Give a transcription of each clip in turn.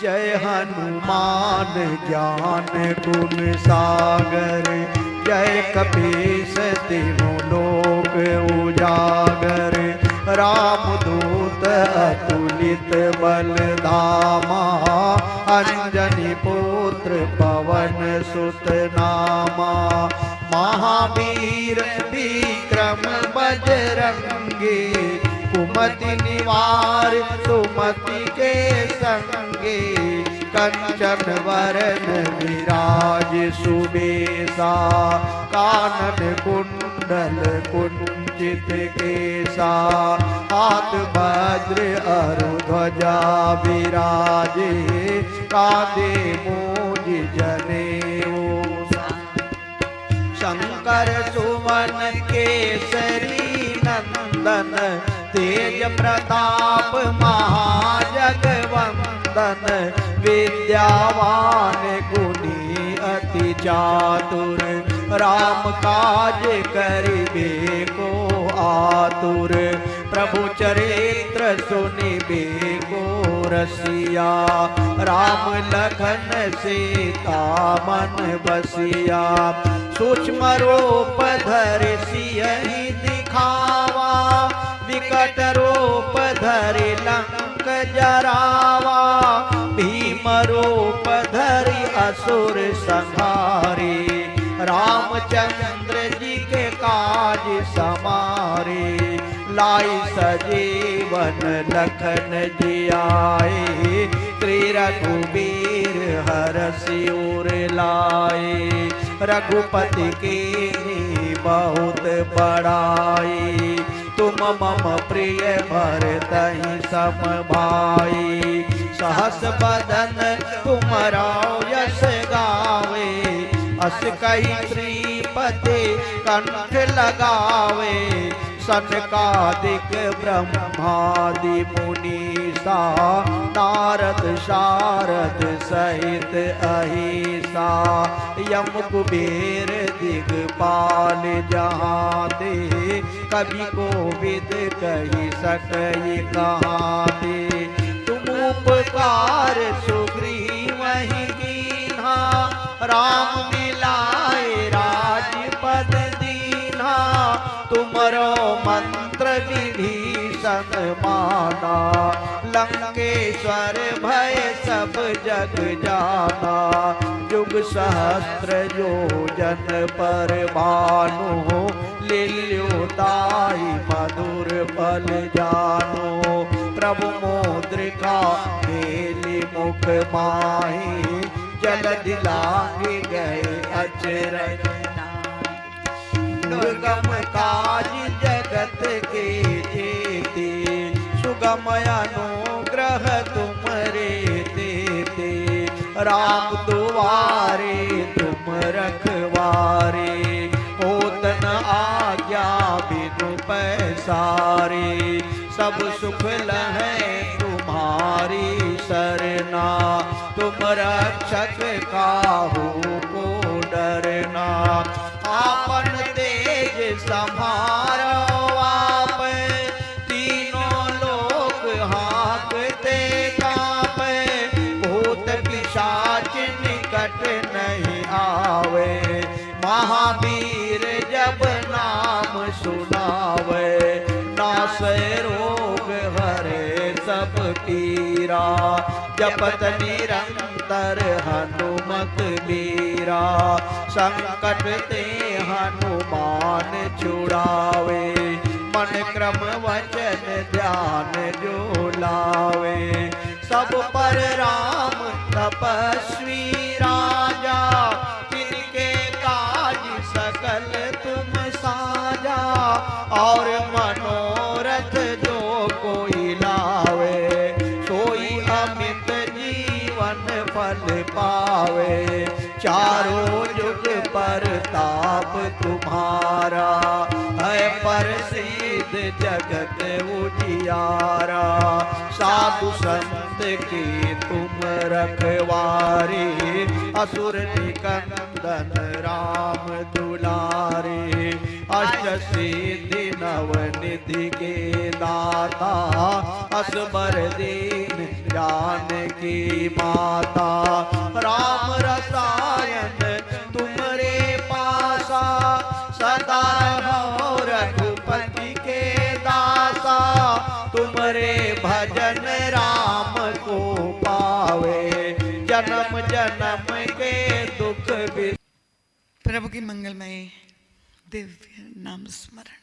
जय हनुमान ज्ञान गुण सागर, जय कपीस तिहु लोक उजागर। रामदूत अतुलित बल धामा, अंजनी पुत्र पवन सुत नामा। महावीर विक्रम बजरंगी, कुमति निवार सुमति के संगे। कंचन वरन विराज सुबेसा, कानन कुंडल कुंचित केसा। हाथ वज्र अरु ध्वजा विराजे, कांधे मूंज जनेऊ। शंकर सुवन केसरी नंदन, तेज प्रताप महाजगवंदन। विद्यावान गुणी अति चातुर, राम काज करिबे को आतुर। प्रभु चरित्र सुनिबे को रसिया, राम लखन सीता मन बसिया। सूक्ष्म रूप धरि सियहि दिखावा, विकट रूप धरि लंक जरावा। भीम रूप धरि असुर संहारे, रामचंद्र जी के काज समारे। लाई सजीवन लखन जियाए, श्री रघुबीर हरषि उर लाए। रघुपति की बहुत बड़ाई, तुम मम प्रिय भरतहि सम भाई। सहस बदन तुमरा यश गावे, अस कहि श्रीपति कंठ लगावे। सनकादिक ब्रह्मादि मुनीसा, नारद शारद सहित अहिसा। यम कुबेर दिगपाल जहाते, कवि कोविद कहि सकहि कहाते। तुम उपकार सुग्रीवहि कीन्हा, राम मिलाए राजपद दीन्हा। तुमरो मंत्र विभीषण माना, लंकेश्वर भय सब जग जाना। युग सहस्त्र योजन पर भानु, लील्योताई मधुर बल जानो। प्रभु मुद्रिका मेलि मुख माहि, जलधि लांघि गए अचरज। दुर्गम काज जगत के जेते, सुगम अनुग्रह तुमरे देते। राम दुआरे तुम रखवारे, होत न आज्ञा बिनु पैसारे। सब सुख लहै तुम्हारी सरना, तुम रक्षक काहू को डरना। आपन तेज सम्हारो आप, तीनों लोक हाँकते कांपे। भूत पिशाच निकट नहीं आवे, महावीर जब नाम सुनावे। नासै रोग हरे सब पीरा, जपत निरंतर हनुमत बीरा। संकट ते हनुमान छुड़ावे, मन क्रम वचन ध्यान जो लावे। सब पर राम तपस्वी राजा, तिनके काज सकल तुम साजा। और मनोरथ जो कोई लावे, सोई अमित जीवन फल पावे। चारों जुग परताप तुम्हारा, है प्रसिद्ध जगत उजियारा। साधु संत की तुम रखवारे, असुर निकंदन राम दुलारे, अष्ट सिद्धि नव निधि के दाता, असबर दीन जानकी माता। राम रसायन तुमरे पासा, सदा रहो रघुपति के दासा। तुमरे भजन राम को पावे, जन्म जन्म के दुख भी। प्रभु की मंगलमय दिव्य नाम स्मरण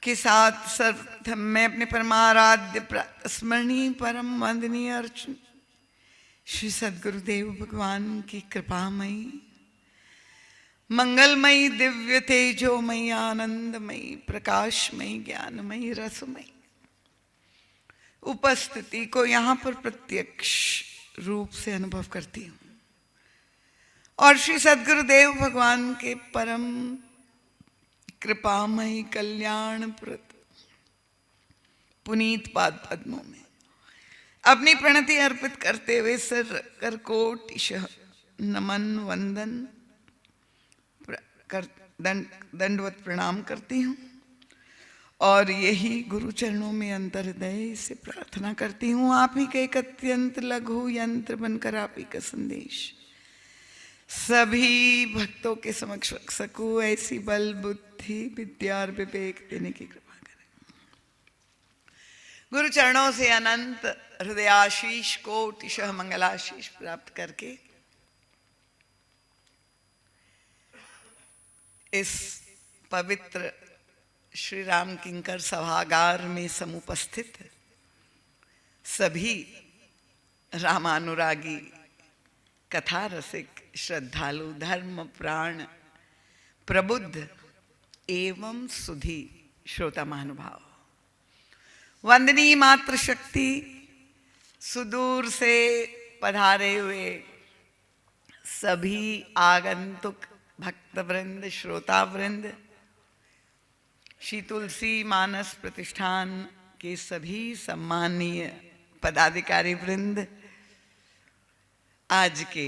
के साथ सर्वप्रथम मैं अपने परमाराध्य स्मरणीय परम वंदनीय अर्चन श्री सद्गुरुदेव भगवान की कृपामयी मंगलमयी दिव्य तेजोमयी आनंदमयी प्रकाशमयी ज्ञानमयी रसमयी उपस्थिति को यहाँ पर प्रत्यक्ष रूप से अनुभव करती हूँ और श्री सद्गुरुदेव भगवान के परम कृपामयी कल्याणप्रद पुनीत पाद पद्मों में अपनी प्रणति अर्पित करते हुए सर करकोटिशः नमन वंदन दंडवत प्रणाम करती हूँ और यही गुरु चरणों में अंतर्हृदय से प्रार्थना करती हूँ। आप ही के एक अत्यंत लघु यंत्र बनकर आप ही का संदेश सभी भक्तों के समक्ष रख सकूं, ऐसी बल बुद्धि विद्या और विवेक देने की कृपा करें। गुरु चरणों से अनंत हृदयाशीष कोटिशः मंगलाशीष प्राप्त करके इस पवित्र श्री राम किंकर सभागार में समुपस्थित सभी रामानुरागी कथा रसिक श्रद्धालु धर्म प्राण प्रबुद्ध एवं सुधी श्रोता महानुभाव, वंदनीय मातृ शक्ति, सुदूर से पधारे हुए सभी आगंतुक भक्तवृंद श्रोता वृंद, श्री तुलसी मानस प्रतिष्ठान के सभी सम्माननीय पदाधिकारी वृंद, आज के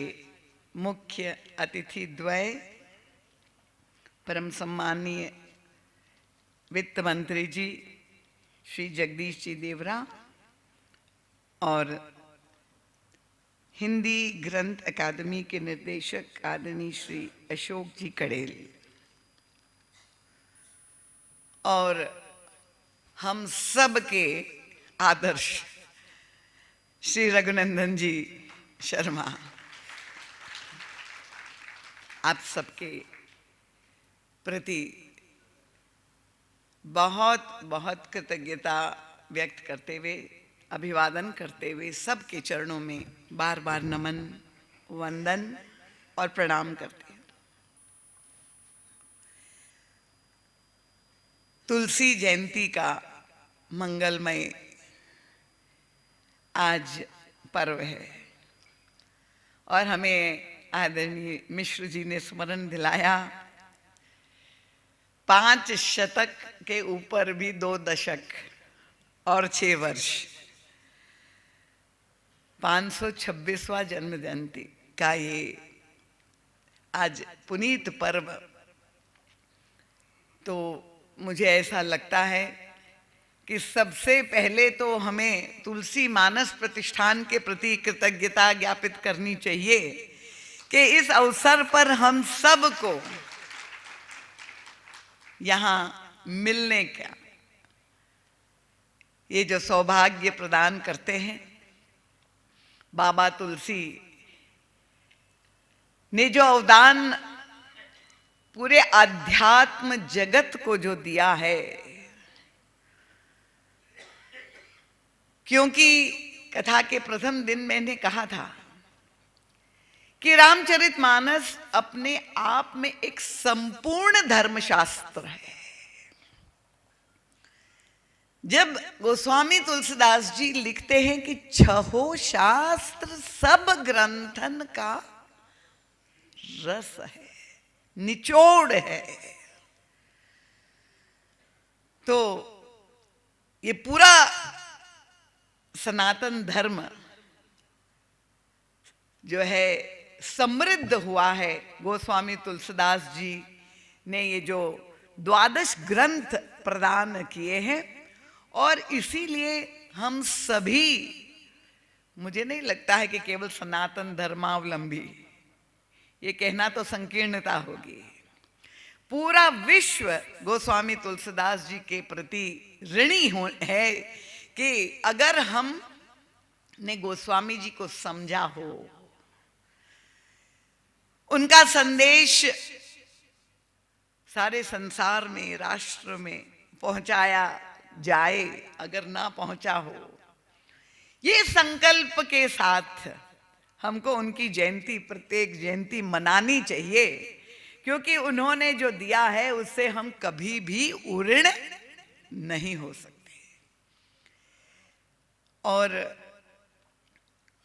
मुख्य अतिथि द्वय परम सम्माननीय वित्त मंत्री जी श्री जगदीश जी देवरा और हिंदी ग्रंथ अकादमी के निर्देशक आदरणीय श्री अशोक जी कड़ेल और हम सब के आदर्श श्री रघुनंदन जी शर्मा, आप सबके प्रति बहुत बहुत कृतज्ञता व्यक्त करते हुए अभिवादन करते हुए सबके चरणों में बार बार नमन वंदन और प्रणाम करते हैं। तुलसी जयंती का मंगलमय आज पर्व है और हमें आदरणीय मिश्र जी ने स्मरण दिलाया 5 शतक के ऊपर भी 2 दशक और 6 वर्ष 526वां जन्म जयंती का ये आज पुनीत पर्व, तो मुझे ऐसा लगता है कि सबसे पहले तो हमें तुलसी मानस प्रतिष्ठान के प्रति कृतज्ञता ज्ञापित करनी चाहिए कि इस अवसर पर हम सबको यहाँ मिलने का ये जो सौभाग्य प्रदान करते हैं। बाबा तुलसी ने जो अवदान पूरे आध्यात्म जगत को जो दिया है, क्योंकि कथा के प्रथम दिन मैंने कहा था कि रामचरितमानस अपने आप में एक संपूर्ण धर्मशास्त्र है। जब गोस्वामी तुलसीदास जी लिखते हैं कि 6 शास्त्र सब ग्रंथन का रस है, निचोड़ है, तो ये पूरा सनातन धर्म जो है समृद्ध हुआ है। गोस्वामी तुलसीदास जी ने ये जो 12 ग्रंथ प्रदान किए हैं, और इसीलिए हम सभी, मुझे नहीं लगता है कि केवल सनातन धर्मावलंबी, ये कहना तो संकीर्णता होगी, पूरा विश्व गोस्वामी तुलसीदास जी के प्रति ऋणी है कि अगर हम ने गोस्वामी जी को समझा हो, उनका संदेश सारे संसार में, राष्ट्र में पहुंचाया जाए, अगर ना पहुंचा हो, ये संकल्प के साथ हमको उनकी जयंती, प्रत्येक जयंती मनानी चाहिए, क्योंकि उन्होंने जो दिया है उससे हम कभी भी ऋण नहीं हो सकते। और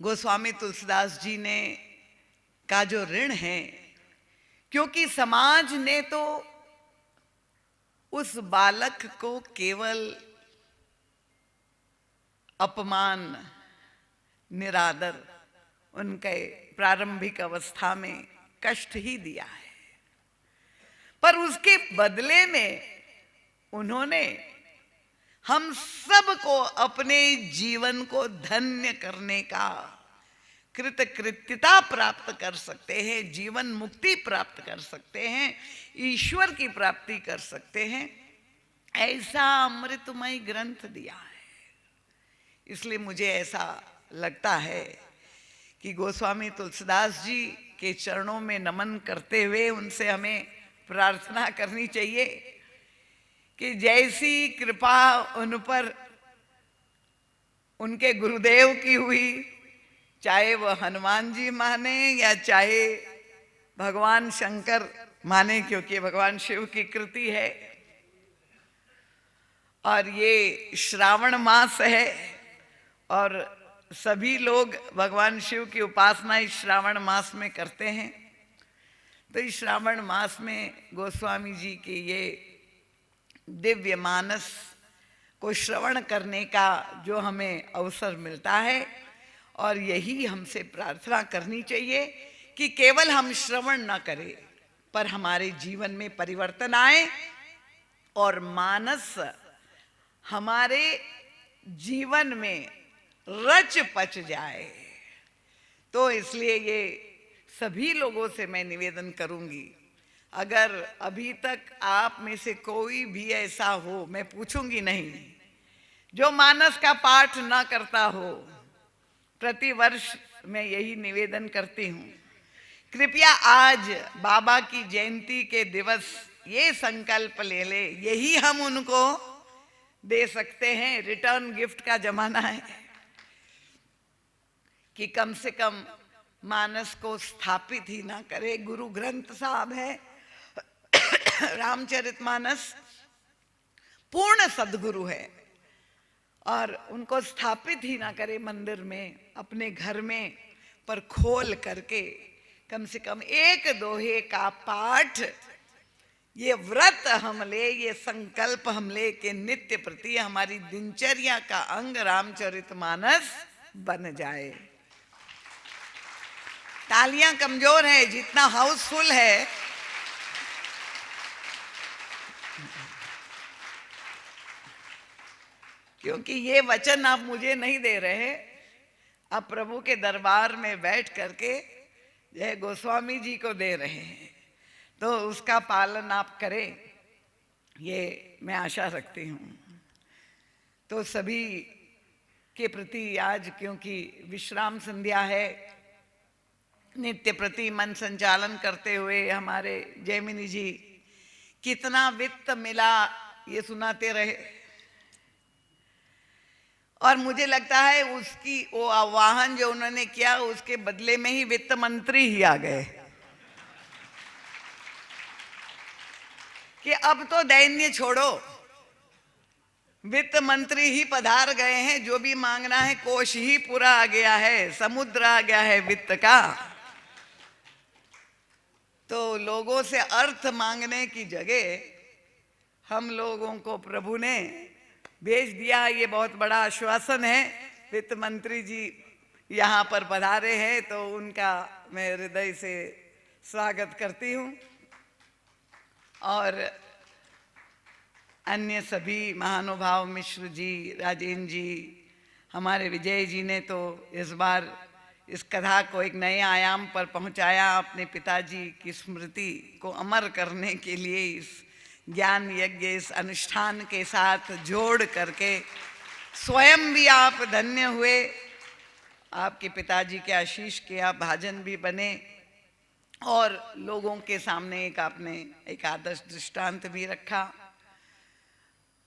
गोस्वामी तुलसीदास जी ने का जो ऋण है, क्योंकि समाज ने तो उस बालक को केवल अपमान, निरादर, उनके प्रारंभिक अवस्था में कष्ट ही दिया है, पर उसके बदले में उन्होंने हम सबको अपने जीवन को धन्य करने का, कृतकृत्यता प्राप्त कर सकते हैं, जीवन मुक्ति प्राप्त कर सकते हैं, ईश्वर की प्राप्ति कर सकते हैं, ऐसा अमृतमय ग्रंथ दिया है। इसलिए मुझे ऐसा लगता है कि गोस्वामी तुलसीदास जी के चरणों में नमन करते हुए उनसे हमें प्रार्थना करनी चाहिए कि जैसी कृपा उन पर उनके गुरुदेव की हुई, चाहे वह हनुमान जी माने या चाहे भगवान शंकर माने, क्योंकि भगवान शिव की कृति है, और ये श्रावण मास है और सभी लोग भगवान शिव की उपासना इस श्रावण मास में करते हैं। तो इस श्रावण मास में गोस्वामी जी के ये दिव्य मानस को श्रवण करने का जो हमें अवसर मिलता है, और यही हमसे प्रार्थना करनी चाहिए कि केवल हम श्रवण न करें, पर हमारे जीवन में परिवर्तन आए और मानस हमारे जीवन में रच पच जाए। तो इसलिए ये सभी लोगों से मैं निवेदन करूंगी, अगर अभी तक आप में से कोई भी ऐसा हो, मैं पूछूंगी नहीं, जो मानस का पाठ ना करता हो, प्रति वर्ष मैं यही निवेदन करती हूँ, कृपया आज बाबा की जयंती के दिवस ये संकल्प ले ले, यही हम उनको दे सकते हैं। रिटर्न गिफ्ट का जमाना है कि कम से कम मानस को स्थापित ही ना करे। गुरु ग्रंथ साहब है, रामचरितमानस पूर्ण सद्गुरु है, और उनको स्थापित ही ना करे मंदिर में, अपने घर में, पर खोल करके कम से कम एक दोहे का पाठ, ये व्रत हम ले, ये संकल्प हम ले कि नित्य प्रति हमारी दिनचर्या का अंग रामचरितमानस बन जाए। तालियां कमजोर है, जितना हाउसफुल है क्योंकि ये वचन आप मुझे नहीं दे रहे, आप प्रभु के दरबार में बैठ करके यह गोस्वामी जी को दे रहे हैं, तो उसका पालन आप करें, ये मैं आशा रखती हूँ। तो सभी के प्रति आज, क्योंकि विश्राम संध्या है, नित्य प्रति मन संचालन करते हुए हमारे जयमिनी जी कितना वित्त मिला ये सुनाते रहे, और मुझे लगता है उसकी वो आह्वान जो उन्होंने किया, उसके बदले में ही वित्त मंत्री ही आ गए कि अब तो दैन्य छोड़ो, वित्त मंत्री ही पधार गए हैं, जो भी मांगना है कोष ही पूरा आ गया है, समुद्र आ गया है वित्त का। तो लोगों से अर्थ मांगने की जगह हम लोगों को प्रभु ने भेज दिया, ये बहुत बड़ा आश्वासन है। वित्त मंत्री जी यहाँ पर पधारे हैं, तो उनका मैं हृदय से स्वागत करती हूँ। और अन्य सभी महानुभाव, मिश्र जी, राजेंद्र जी, हमारे विजय जी ने तो इस बार इस कथा को एक नए आयाम पर पहुंचाया। अपने पिताजी की स्मृति को अमर करने के लिए इस ज्ञान यज्ञ, इस अनुष्ठान के साथ जोड़ करके स्वयं भी आप धन्य हुए। आपके पिताजी के आशीष के आप भाजन भी बने और लोगों के सामने एक आपने एक आदर्श दृष्टांत भी रखा।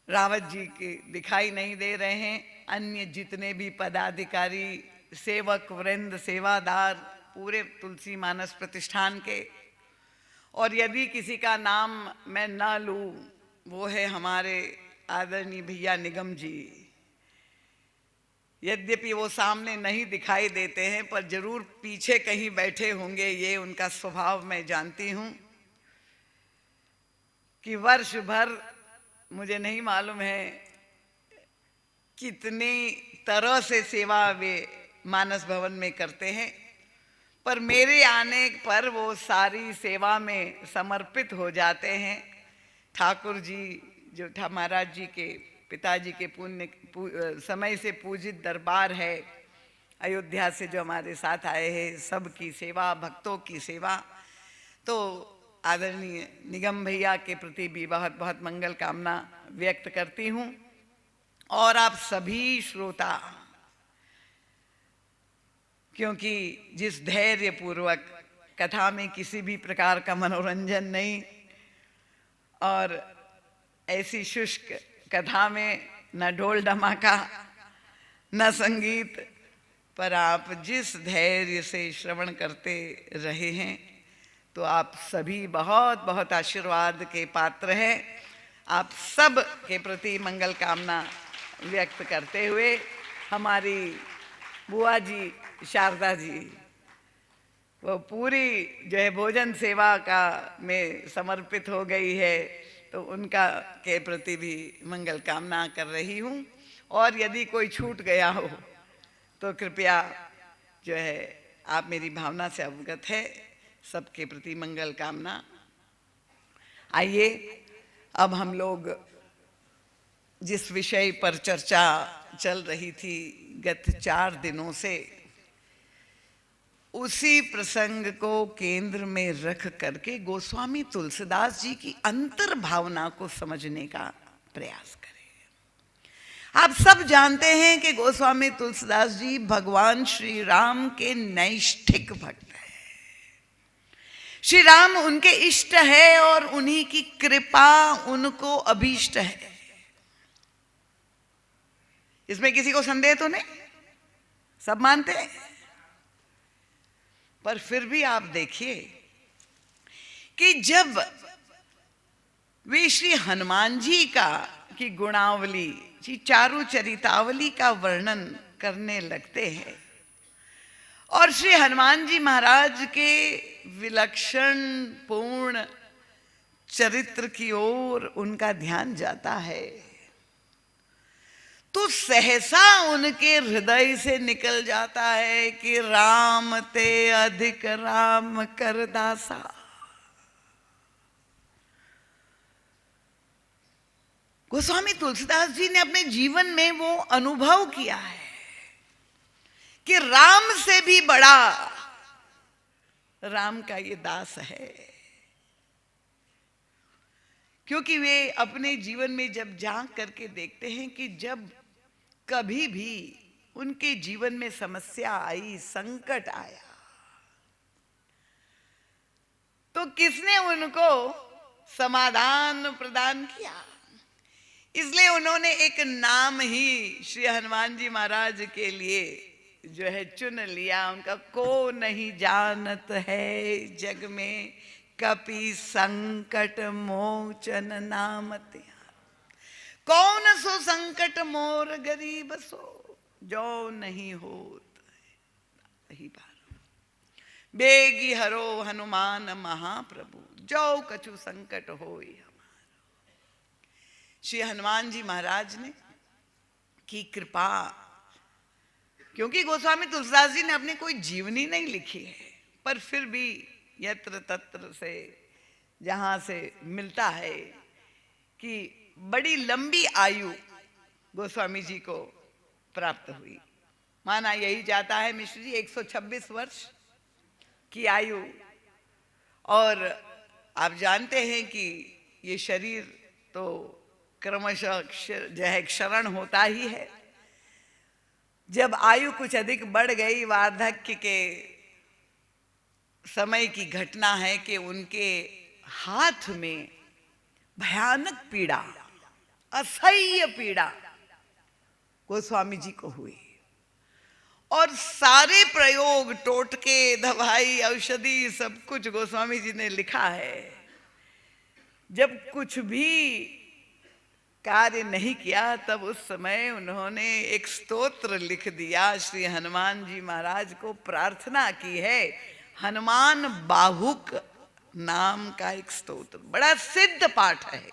रावत जी के दिखाई नहीं दे रहे हैं, अन्य जितने भी पदाधिकारी, सेवक वृंद, सेवादार पूरे तुलसी मानस प्रतिष्ठान के, और यदि किसी का नाम मैं ना लूं, वो है हमारे आदरणीय भैया निगम जी। यद्यपि वो सामने नहीं दिखाई देते हैं, पर जरूर पीछे कहीं बैठे होंगे, ये उनका स्वभाव मैं जानती हूं कि वर्ष भर मुझे नहीं मालूम है कितनी तरह से सेवा वे मानस भवन में करते हैं, पर मेरे आने पर वो सारी सेवा में समर्पित हो जाते हैं। ठाकुर जी जो महाराज जी के पिताजी के समय से पूजित दरबार है अयोध्या से, जो हमारे साथ आए हैं, सबकी सेवा, भक्तों की सेवा, तो आदरणीय निगम भैया के प्रति भी बहुत बहुत मंगल कामना व्यक्त करती हूँ। और आप सभी श्रोता, क्योंकि जिस धैर्य पूर्वक कथा में किसी भी प्रकार का मनोरंजन नहीं, और ऐसी शुष्क कथा में न ढोल धमाका न संगीत, पर आप जिस धैर्य से श्रवण करते रहे हैं, तो आप सभी बहुत बहुत आशीर्वाद के पात्र हैं। आप सब के प्रति मंगल कामना व्यक्त करते हुए, हमारी बुआ जी शारदा जी, वो पूरी जो है भोजन सेवा का में समर्पित हो गई है, तो उनका के प्रति भी मंगल कामना कर रही हूँ। और यदि कोई छूट गया हो तो कृपया जो है आप मेरी भावना से अवगत है। सबके प्रति मंगल कामना। आइए अब हम लोग जिस विषय पर चर्चा चल रही थी गत 4 दिनों से, उसी प्रसंग को केंद्र में रख करके गोस्वामी तुलसीदास जी की अंतर भावना को समझने का प्रयास करें। आप सब जानते हैं कि गोस्वामी तुलसीदास जी भगवान श्री राम के नैष्ठिक भक्त हैं। श्री राम उनके इष्ट है और उन्हीं की कृपा उनको अभीष्ट है। इसमें किसी को संदेह तो नहीं, सब मानते हैं। पर फिर भी आप देखिए कि जब वे श्री हनुमान जी की गुणावली, जी चारु चरितावली का वर्णन करने लगते हैं, और श्री हनुमान जी महाराज के विलक्षण पूर्ण चरित्र की ओर उनका ध्यान जाता है, तो सहसा उनके हृदय से निकल जाता है कि राम ते अधिक राम कर दासा। गोस्वामी तुलसीदास जी ने अपने जीवन में वो अनुभव किया है कि राम से भी बड़ा राम का ये दास है। क्योंकि वे अपने जीवन में जब झांक करके देखते हैं कि जब कभी भी उनके जीवन में समस्या आई, संकट आया, तो किसने उनको समाधान प्रदान किया। इसलिए उन्होंने एक नाम ही श्री हनुमान जी महाराज के लिए जो है चुन लिया। उनका को नहीं जानत है जग में कपि संकट मोचन नाम त्याग। कौन सो संकट मोर गरीब सो, जो नहीं होत ही बार। बेगी हरो हनुमान महाप्रभु, जो कछु संकट होई हमारो। श्री हनुमान जी महाराज ने की कृपा क्योंकि गोस्वामी तुलसीदास जी ने अपनी कोई जीवनी नहीं लिखी है, पर फिर भी यत्र तत्र से जहां से मिलता है कि बड़ी लंबी आयु गोस्वामी जी को प्राप्त हुई। माना यही जाता है मिश्र जी 126 वर्ष की आयु। और आप जानते हैं कि ये शरीर तो क्रमशः जो है क्षरण होता ही है। जब आयु कुछ अधिक बढ़ गई, वार्धक्य के समय की घटना है कि उनके हाथ में भयानक पीड़ा, असह्य पीड़ा गोस्वामी जी को हुई। और सारे प्रयोग, टोटके, दवाई, औषधि, सब कुछ गोस्वामी जी ने लिखा है। जब कुछ भी कार्य नहीं किया, तब उस समय उन्होंने एक स्तोत्र लिख दिया, श्री हनुमान जी महाराज को प्रार्थना की है। हनुमान बाहुक नाम का एक स्तोत्र, बड़ा सिद्ध पाठ है।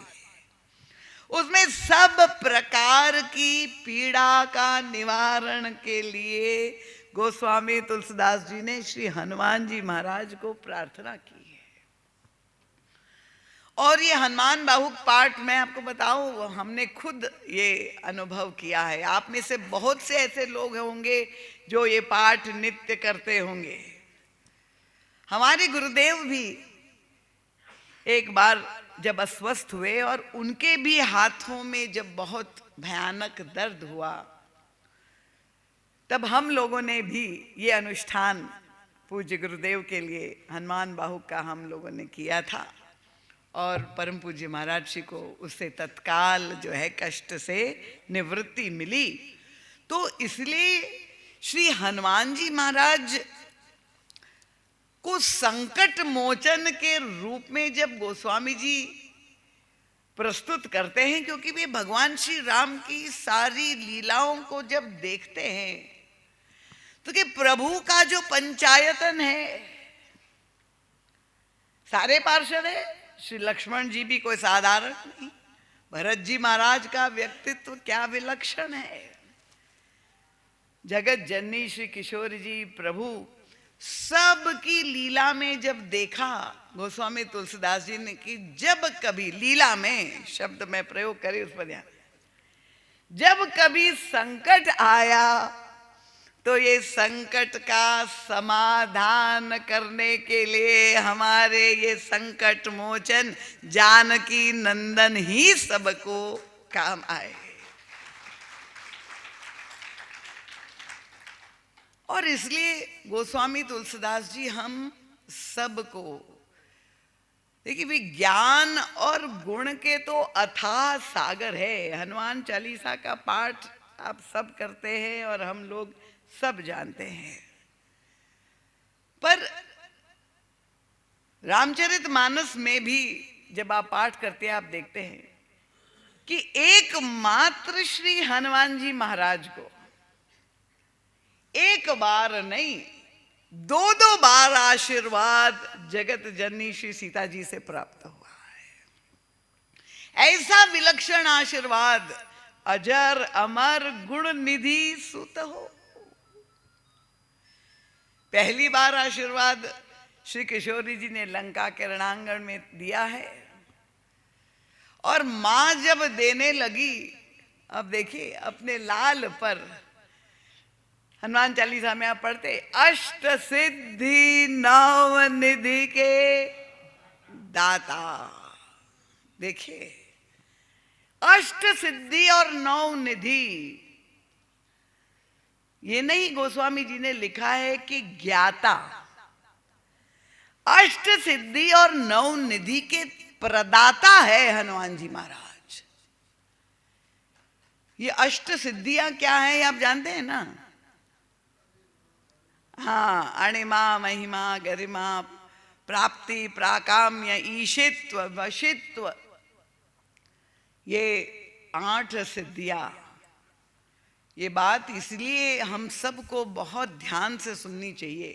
उसमें सब प्रकार की पीड़ा का निवारण के लिए गोस्वामी तुलसीदास जी ने श्री हनुमान जी महाराज को प्रार्थना की है। और ये हनुमान बाहुक पाठ, मैं आपको बताऊं, हमने खुद ये अनुभव किया है। आप में से बहुत से ऐसे लोग होंगे जो ये पाठ नित्य करते होंगे। हमारे गुरुदेव भी एक बार जब अस्वस्थ हुए और उनके भी हाथों में जब बहुत भयानक दर्द हुआ, तब हम लोगों ने भी ये अनुष्ठान पूज्य गुरुदेव के लिए हनुमान बाहुक का हम लोगों ने किया था। और परम पूज्य महाराज जी को उससे तत्काल जो है कष्ट से निवृत्ति मिली। तो इसलिए श्री हनुमान जी महाराज को संकट मोचन के रूप में जब गोस्वामी जी प्रस्तुत करते हैं, क्योंकि वे भगवान श्री राम की सारी लीलाओं को जब देखते हैं तो कि प्रभु का जो पंचायतन है, सारे पार्षद है, श्री लक्ष्मण जी भी कोई साधारण नहीं, भरत जी महाराज का व्यक्तित्व क्या विलक्षण है, जगत जननी श्री किशोर जी प्रभु, सब की लीला में जब देखा गोस्वामी तुलसीदास जी ने कि जब कभी लीला में, शब्द में प्रयोग करे उस पर ध्यान, जब कभी संकट आया तो ये संकट का समाधान करने के लिए हमारे ये संकट मोचन जानकी नंदन ही सबको काम आए। और इसलिए गोस्वामी तुलसीदास जी हम सबको, देखिए विज्ञान और गुण के तो अथाह सागर है। हनुमान चालीसा का पाठ आप सब करते हैं और हम लोग सब जानते हैं, पर रामचरितमानस में भी जब आप पाठ करते हैं, आप देखते हैं कि एकमात्र श्री हनुमान जी महाराज को एक बार नहीं, दो बार आशीर्वाद जगत जननी श्री सीता जी से प्राप्त हुआ है। ऐसा विलक्षण आशीर्वाद, अजर अमर गुण निधि सुत हो। पहली बार आशीर्वाद श्री किशोरी जी ने लंका के रणांगण में दिया है, और मां जब देने लगी, अब देखिए अपने लाल पर, हनुमान चालीसा में आप पढ़ते, अष्ट सिद्धि नव निधि के दाता। देखिए अष्ट सिद्धि और नौ निधि, ये नहीं गोस्वामी जी ने लिखा है कि ज्ञाता, अष्ट सिद्धि और नौ निधि के प्रदाता है हनुमान जी महाराज। ये अष्ट सिद्धियां क्या है आप जानते हैं ना? हाँ, अणिमा महिमा गरिमा प्राप्ति प्राकाम्य ईशित्व वशित्व, ये 8 सिद्धियां। ये बात इसलिए हम सबको बहुत ध्यान से सुननी चाहिए,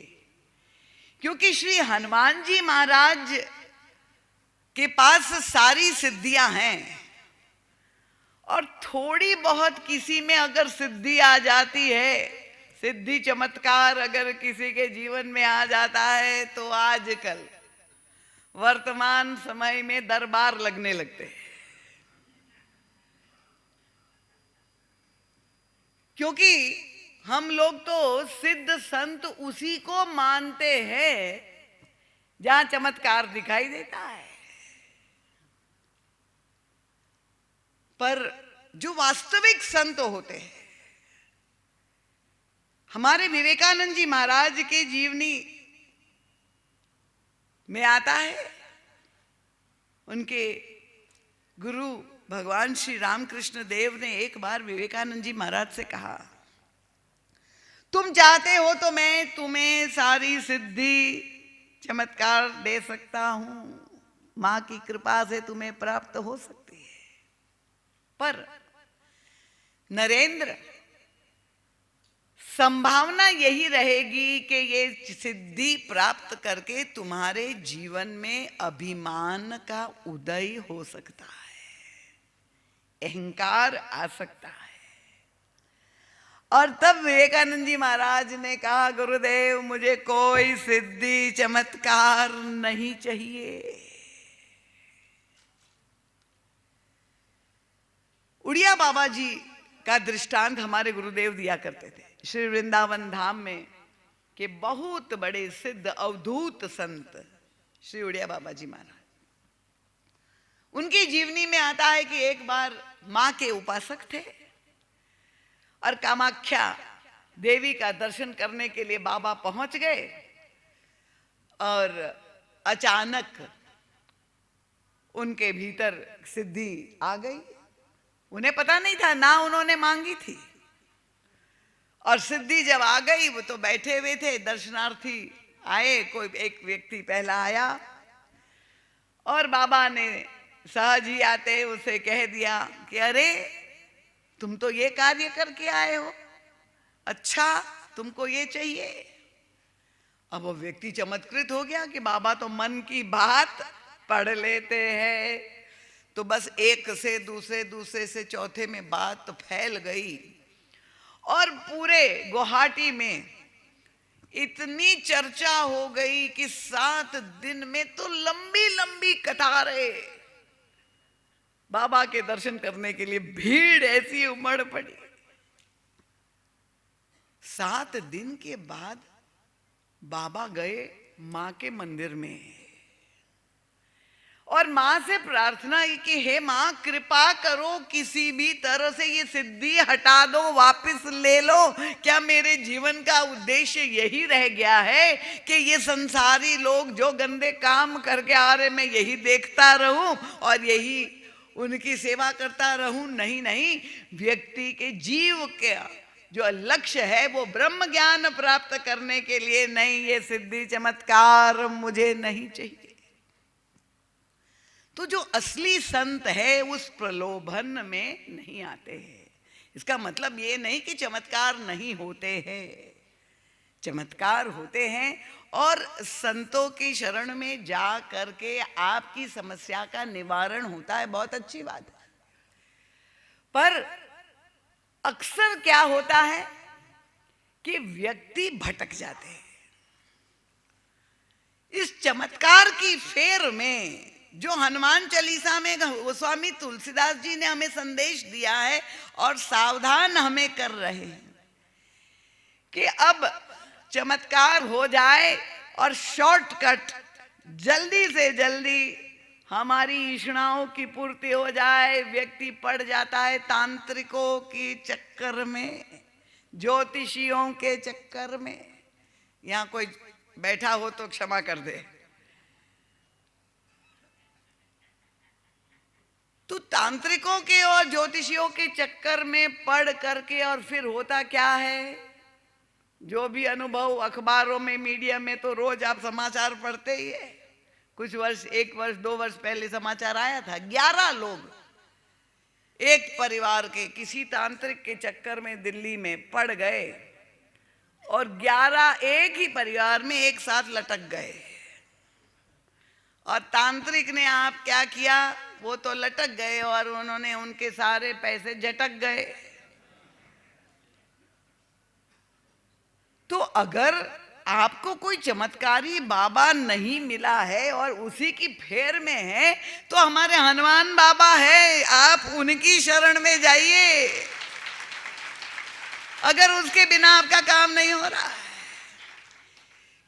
क्योंकि श्री हनुमान जी महाराज के पास सारी सिद्धियां हैं, और थोड़ी बहुत किसी में अगर सिद्धि आ जाती है, सिद्धि चमत्कार अगर किसी के जीवन में आ जाता है तो आजकल वर्तमान समय में दरबार लगने लगते हैं, क्योंकि हम लोग तो सिद्ध संत उसी को मानते हैं जहां चमत्कार दिखाई देता है। पर जो वास्तविक संत होते हैं, हमारे विवेकानंद जी महाराज के जीवनी में आता है, उनके गुरु भगवान श्री रामकृष्ण देव ने एक बार विवेकानंद जी महाराज से कहा, तुम चाहते हो तो मैं तुम्हें सारी सिद्धि चमत्कार दे सकता हूं, मां की कृपा से तुम्हें प्राप्त हो सकती है, पर नरेंद्र संभावना यही रहेगी कि ये सिद्धि प्राप्त करके तुम्हारे जीवन में अभिमान का उदय हो सकता है, अहंकार आ सकता है। और तब विवेकानंद जी महाराज ने कहा, गुरुदेव मुझे कोई सिद्धि चमत्कार नहीं चाहिए। उड़िया बाबा जी का दृष्टांत हमारे गुरुदेव दिया करते थे। श्री वृंदावन धाम में के बहुत बड़े सिद्ध अवधूत संत श्री उड़िया बाबा जी महाराज, उनकी जीवनी में आता है कि एक बार मां के उपासक थे और कामाख्या देवी का दर्शन करने के लिए बाबा पहुंच गए और अचानक उनके भीतर सिद्धि आ गई। उन्हें पता नहीं था, ना उन्होंने मांगी थी, और सिद्धि जब आ गई वो तो बैठे हुए थे, दर्शनार्थी आए, कोई एक व्यक्ति पहला आया और बाबा ने सहज ही आते उसे कह दिया कि अरे तुम तो ये कार्य करके आए हो, अच्छा तुमको ये चाहिए। अब वो व्यक्ति चमत्कृत हो गया कि बाबा तो मन की बात पढ़ लेते हैं, तो बस एक से दूसरे, दूसरे से चौथे में बात फैल गई और पूरे गुवाहाटी में इतनी चर्चा हो गई कि 7 दिन में तो लंबी लंबी कतारें बाबा के दर्शन करने के लिए, भीड़ ऐसी उमड़ पड़ी। 7 दिन के बाद बाबा गए मां के मंदिर में और मां से प्रार्थना की कि हे मां कृपा करो, किसी भी तरह से ये सिद्धि हटा दो, वापस ले लो। क्या मेरे जीवन का उद्देश्य यही रह गया है कि ये संसारी लोग जो गंदे काम करके आ रहे मैं यही देखता रहूं और यही उनकी सेवा करता रहूं? नहीं नहीं, व्यक्ति के जीव के जो लक्ष्य है वो ब्रह्म ज्ञान प्राप्त करने के लिए नहीं, ये सिद्धि चमत्कार मुझे नहीं चाहिए। तो जो असली संत है उस प्रलोभन में नहीं आते हैं। इसका मतलब ये नहीं कि चमत्कार नहीं होते हैं, चमत्कार होते हैं और संतों की शरण में जा करके आपकी समस्या का निवारण होता है, बहुत अच्छी बात है। पर अक्सर क्या होता है कि व्यक्ति भटक जाते हैं इस चमत्कार की फेर में। जो हनुमान चालीसा में गोस्वामी तुलसीदास जी ने हमें संदेश दिया है और सावधान हमें कर रहे हैं कि अब चमत्कार हो जाए और शॉर्टकट जल्दी से जल्दी हमारी इच्छाओं की पूर्ति हो जाए। व्यक्ति पड़ जाता है तांत्रिकों के चक्कर में, ज्योतिषियों के चक्कर में। यहाँ कोई बैठा हो तो क्षमा कर दे। तो तांत्रिकों के और ज्योतिषियों के चक्कर में पढ़ करके और फिर होता क्या है, जो भी अनुभव अखबारों में, मीडिया में तो रोज आप समाचार पढ़ते ही है। कुछ वर्ष, 1 वर्ष 2 वर्ष पहले समाचार आया था, 11 लोग एक परिवार के किसी तांत्रिक के चक्कर में दिल्ली में पड़ गए और 11 एक ही परिवार में एक साथ लटक गए। और तांत्रिक ने आप क्या किया, वो तो लटक गए और उन्होंने उनके सारे पैसे झटक गए। तो अगर आपको कोई चमत्कारी बाबा नहीं मिला है और उसी की फेर में है, तो हमारे हनुमान बाबा है, आप उनकी शरण में जाइए। अगर उसके बिना आपका काम नहीं हो रहा है,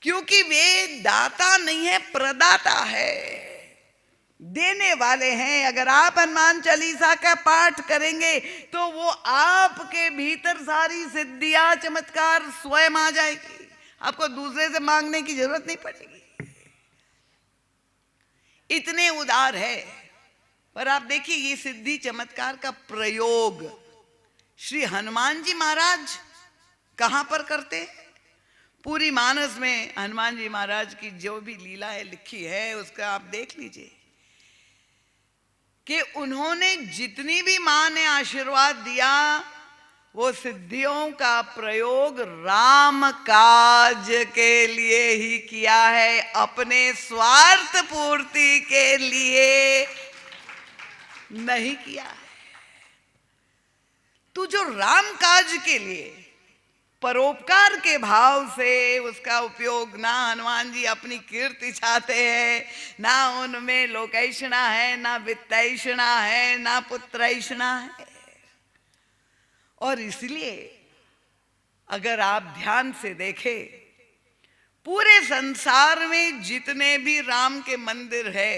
क्योंकि वे दाता नहीं है, प्रदाता है, देने वाले हैं। अगर आप हनुमान चालीसा का पाठ करेंगे तो वो आपके भीतर सारी सिद्धियां चमत्कार स्वयं आ जाएगी, आपको दूसरे से मांगने की जरूरत नहीं पड़ेगी। इतने उदार है। पर आप देखिए ये सिद्धि चमत्कार का प्रयोग श्री हनुमान जी महाराज कहां पर करते हैं? पूरी मानस में हनुमान जी महाराज की जो भी लीला है लिखी है, उसका आप देख लीजिए कि उन्होंने जितनी भी मां ने आशीर्वाद दिया, वो सिद्धियों का प्रयोग राम काज के लिए ही किया है, अपने स्वार्थ पूर्ति के लिए नहीं किया है। तो जो राम काज के लिए परोपकार के भाव से उसका उपयोग, ना हनुमान जी अपनी कीर्ति चाहते हैं, ना उनमें लोकैषणा है, ना वित्तैषणा है, ना पुत्रैषणा है। और इसलिए अगर आप ध्यान से देखें, पूरे संसार में जितने भी राम के मंदिर है,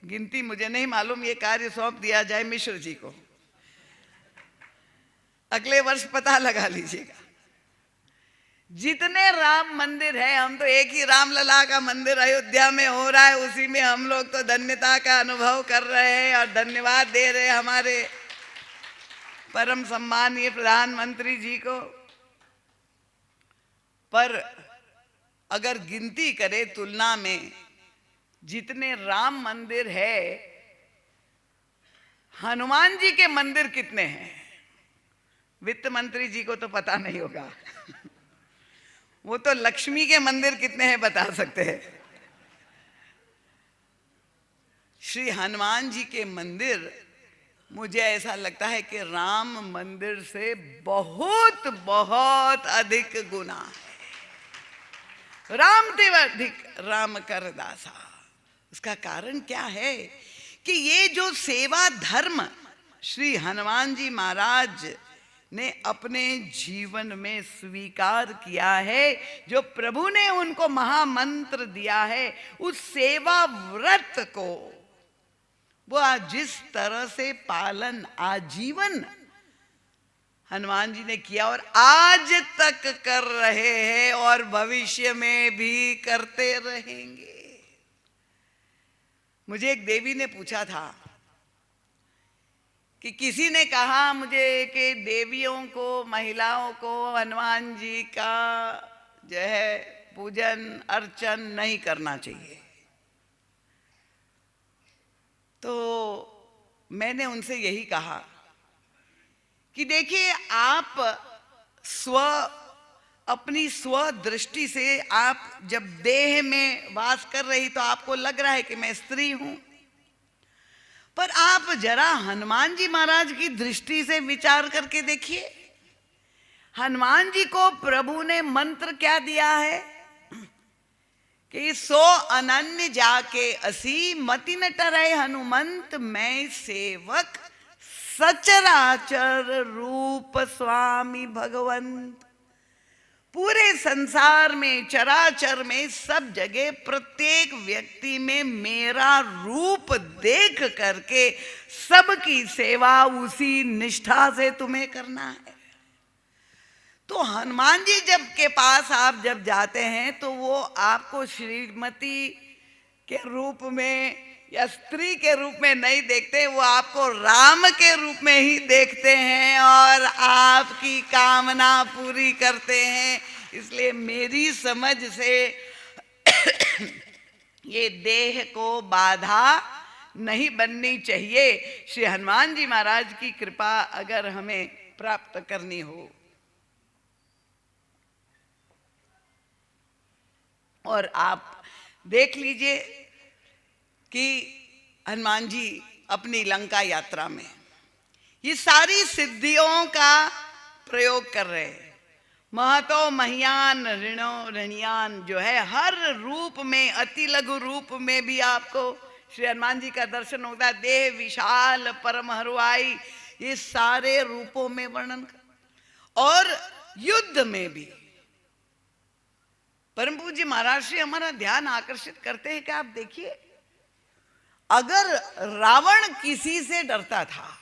गिनती मुझे नहीं मालूम, ये कार्य सौंप दिया जाए मिश्र जी को, अगले वर्ष पता लगा लीजिएगा। जितने राम मंदिर है, हम तो एक ही रामलला का मंदिर अयोध्या में हो रहा है, उसी में हम लोग तो धन्यता का अनुभव कर रहे हैं और धन्यवाद दे रहे हैं हमारे परम सम्मानीय प्रधानमंत्री जी को। पर अगर गिनती करें तुलना में जितने राम मंदिर है, हनुमान जी के मंदिर कितने हैं? वित्त मंत्री जी को तो पता नहीं होगा वो तो लक्ष्मी के मंदिर कितने हैं बता सकते हैं। श्री हनुमान जी के मंदिर, मुझे ऐसा लगता है कि राम मंदिर से बहुत बहुत अधिक गुना है। राम देव अधिक राम कर दासा। उसका कारण क्या है कि ये जो सेवा धर्म श्री हनुमान जी महाराज ने अपने जीवन में स्वीकार किया है, जो प्रभु ने उनको महामंत्र दिया है, उस सेवा व्रत को वो जिस तरह से पालन आजीवन हनुमान जी ने किया और आज तक कर रहे हैं और भविष्य में भी करते रहेंगे। मुझे एक देवी ने पूछा था कि किसी ने कहा मुझे कि देवियों को, महिलाओं को हनुमान जी का जो है पूजन अर्चन नहीं करना चाहिए। तो मैंने उनसे यही कहा कि देखिए, आप अपनी स्व दृष्टि से आप जब देह में वास कर रही तो आपको लग रहा है कि मैं स्त्री हूं, पर आप जरा हनुमान जी महाराज की दृष्टि से विचार करके देखिए। हनुमान जी को प्रभु ने मंत्र क्या दिया है कि सो अनन्य जाके असी मति न टरै हनुमंत, मैं सेवक सचराचर रूप स्वामी भगवंत। पूरे संसार में, चराचर में, सब जगह, प्रत्येक व्यक्ति में मेरा रूप देख करके सबकी सेवा उसी निष्ठा से तुम्हें करना है। तो हनुमान जी जब के पास आप जब जाते हैं तो वो आपको श्रीमती के रूप में या स्त्री के रूप में नहीं देखते, वो आपको राम के रूप में ही देखते हैं और आपकी कामना पूरी करते हैं। इसलिए मेरी समझ से ये देह को बाधा नहीं बननी चाहिए। श्री हनुमान जी महाराज की कृपा अगर हमें प्राप्त करनी हो, और आप देख लीजिए कि हनुमान जी अपनी लंका यात्रा में ये सारी सिद्धियों का प्रयोग कर रहे हैं। महतो महियान ऋणो ऋणियान जो है, हर रूप में, अति लघु रूप में भी आपको श्री हनुमान जी का दर्शन होता है। देह विशाल परम हरुआई, ये सारे रूपों में वर्णन कर। और युद्ध में भी परम पूज्य महाराज श्री हमारा ध्यान आकर्षित करते हैं कि आप देखिए, अगर रावण किसी से डरता था,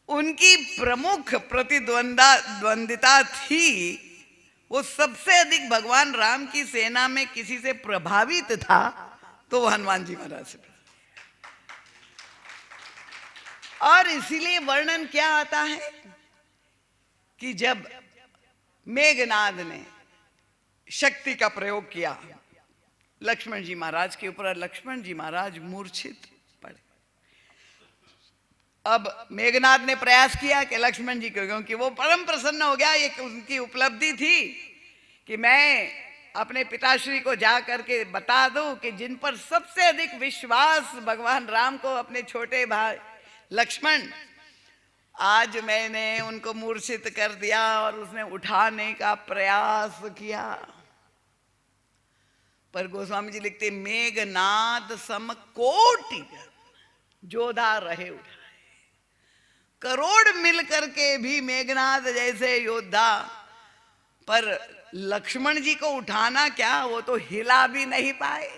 उनकी प्रमुख प्रतिद्वंदिता थी, वो सबसे अधिक भगवान राम की सेना में किसी से प्रभावित था, तो वो हनुमान जी महाराज से। और इसीलिए वर्णन क्या आता है कि जब मेघनाद ने शक्ति का प्रयोग किया लक्ष्मण जी महाराज के ऊपर, लक्ष्मण जी महाराज मूर्छित पड़े। अब मेघनाद ने प्रयास किया कि लक्ष्मण जी को, क्योंकि वो परम प्रसन्न हो गया, ये उनकी उपलब्धि थी कि मैं अपने पिताश्री को जा करके बता दूं कि जिन पर सबसे अधिक विश्वास भगवान राम को, अपने छोटे भाई लक्ष्मण, आज मैंने उनको मूर्छित कर दिया। और उसने उठाने का प्रयास किया, पर गोस्वामी जी लिखते, मेघनाद सम कोटि जोधा रहे उठाए। करोड़ मिल करके भी मेघनाद जैसे योद्धा, पर लक्ष्मण जी को उठाना क्या, वो तो हिला भी नहीं पाए।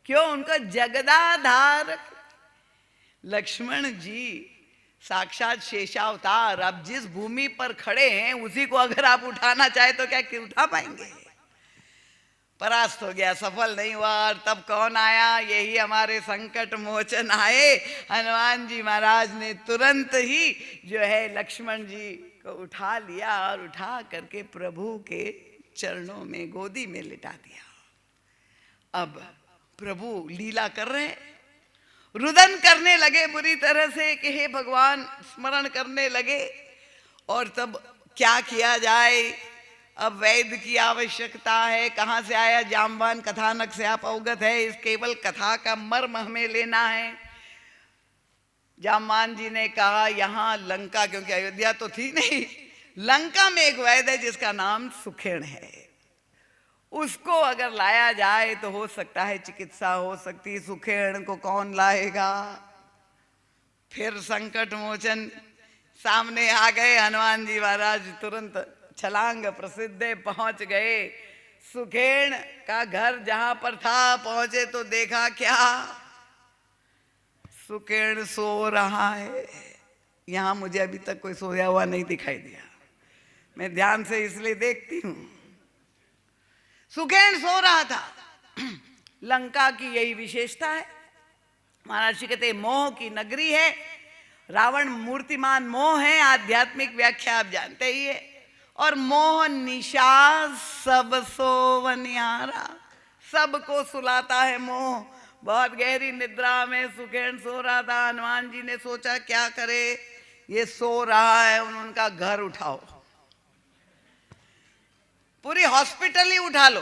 क्यों? उनका जगदाधार लक्ष्मण जी साक्षात शेषावतार। अब जिस भूमि पर खड़े हैं उसी को अगर आप उठाना चाहे तो क्या उठा पाएंगे? परास्त हो गया, सफल नहीं हुआ। और तब कौन आया? यही हमारे संकट मोचन आए हनुमान जी महाराज ने तुरंत ही जो है लक्ष्मण जी को उठा लिया और उठा करके प्रभु के चरणों में, गोदी में लिटा दिया। अब प्रभु लीला कर रहे हैं, रुदन करने लगे बुरी तरह से कि हे भगवान, स्मरण करने लगे। और तब क्या किया जाए? अब वैद्य की आवश्यकता है। कहाँ से आया जामवान कथानक से आप अवगत है, इस केवल कथा का मर्म हमें लेना है। जामवान जी ने कहा यहाँ लंका, क्योंकि अयोध्या तो थी नहीं, लंका में एक वैद्य है जिसका नाम सुखेण है, उसको अगर लाया जाए तो हो सकता है चिकित्सा हो सकती। सुखेण को कौन लाएगा? फिर संकट मोचन सामने आ गए। हनुमान जी महाराज तुरंत छलांग प्रसिद्ध पहुंच गए। सुखेण का घर जहां पर था पहुंचे तो देखा क्या, सुखेण सो रहा है। यहां मुझे अभी तक कोई सोया हुआ नहीं दिखाई दिया, मैं ध्यान से इसलिए देखती हूं। सुखेण सो रहा था। लंका की यही विशेषता है। महाराज जी कहते मोह की नगरी है, रावण मूर्तिमान मोह है। आध्यात्मिक व्याख्या आप जानते ही है। और मोह निशा सब सोवनिहारा, सबको सुलाता है मोह। बहुत गहरी निद्रा में सुखेण सो रहा था। हनुमान जी ने सोचा क्या करे, ये सो रहा है, उनका घर उठाओ, पूरी हॉस्पिटल ही उठा लो।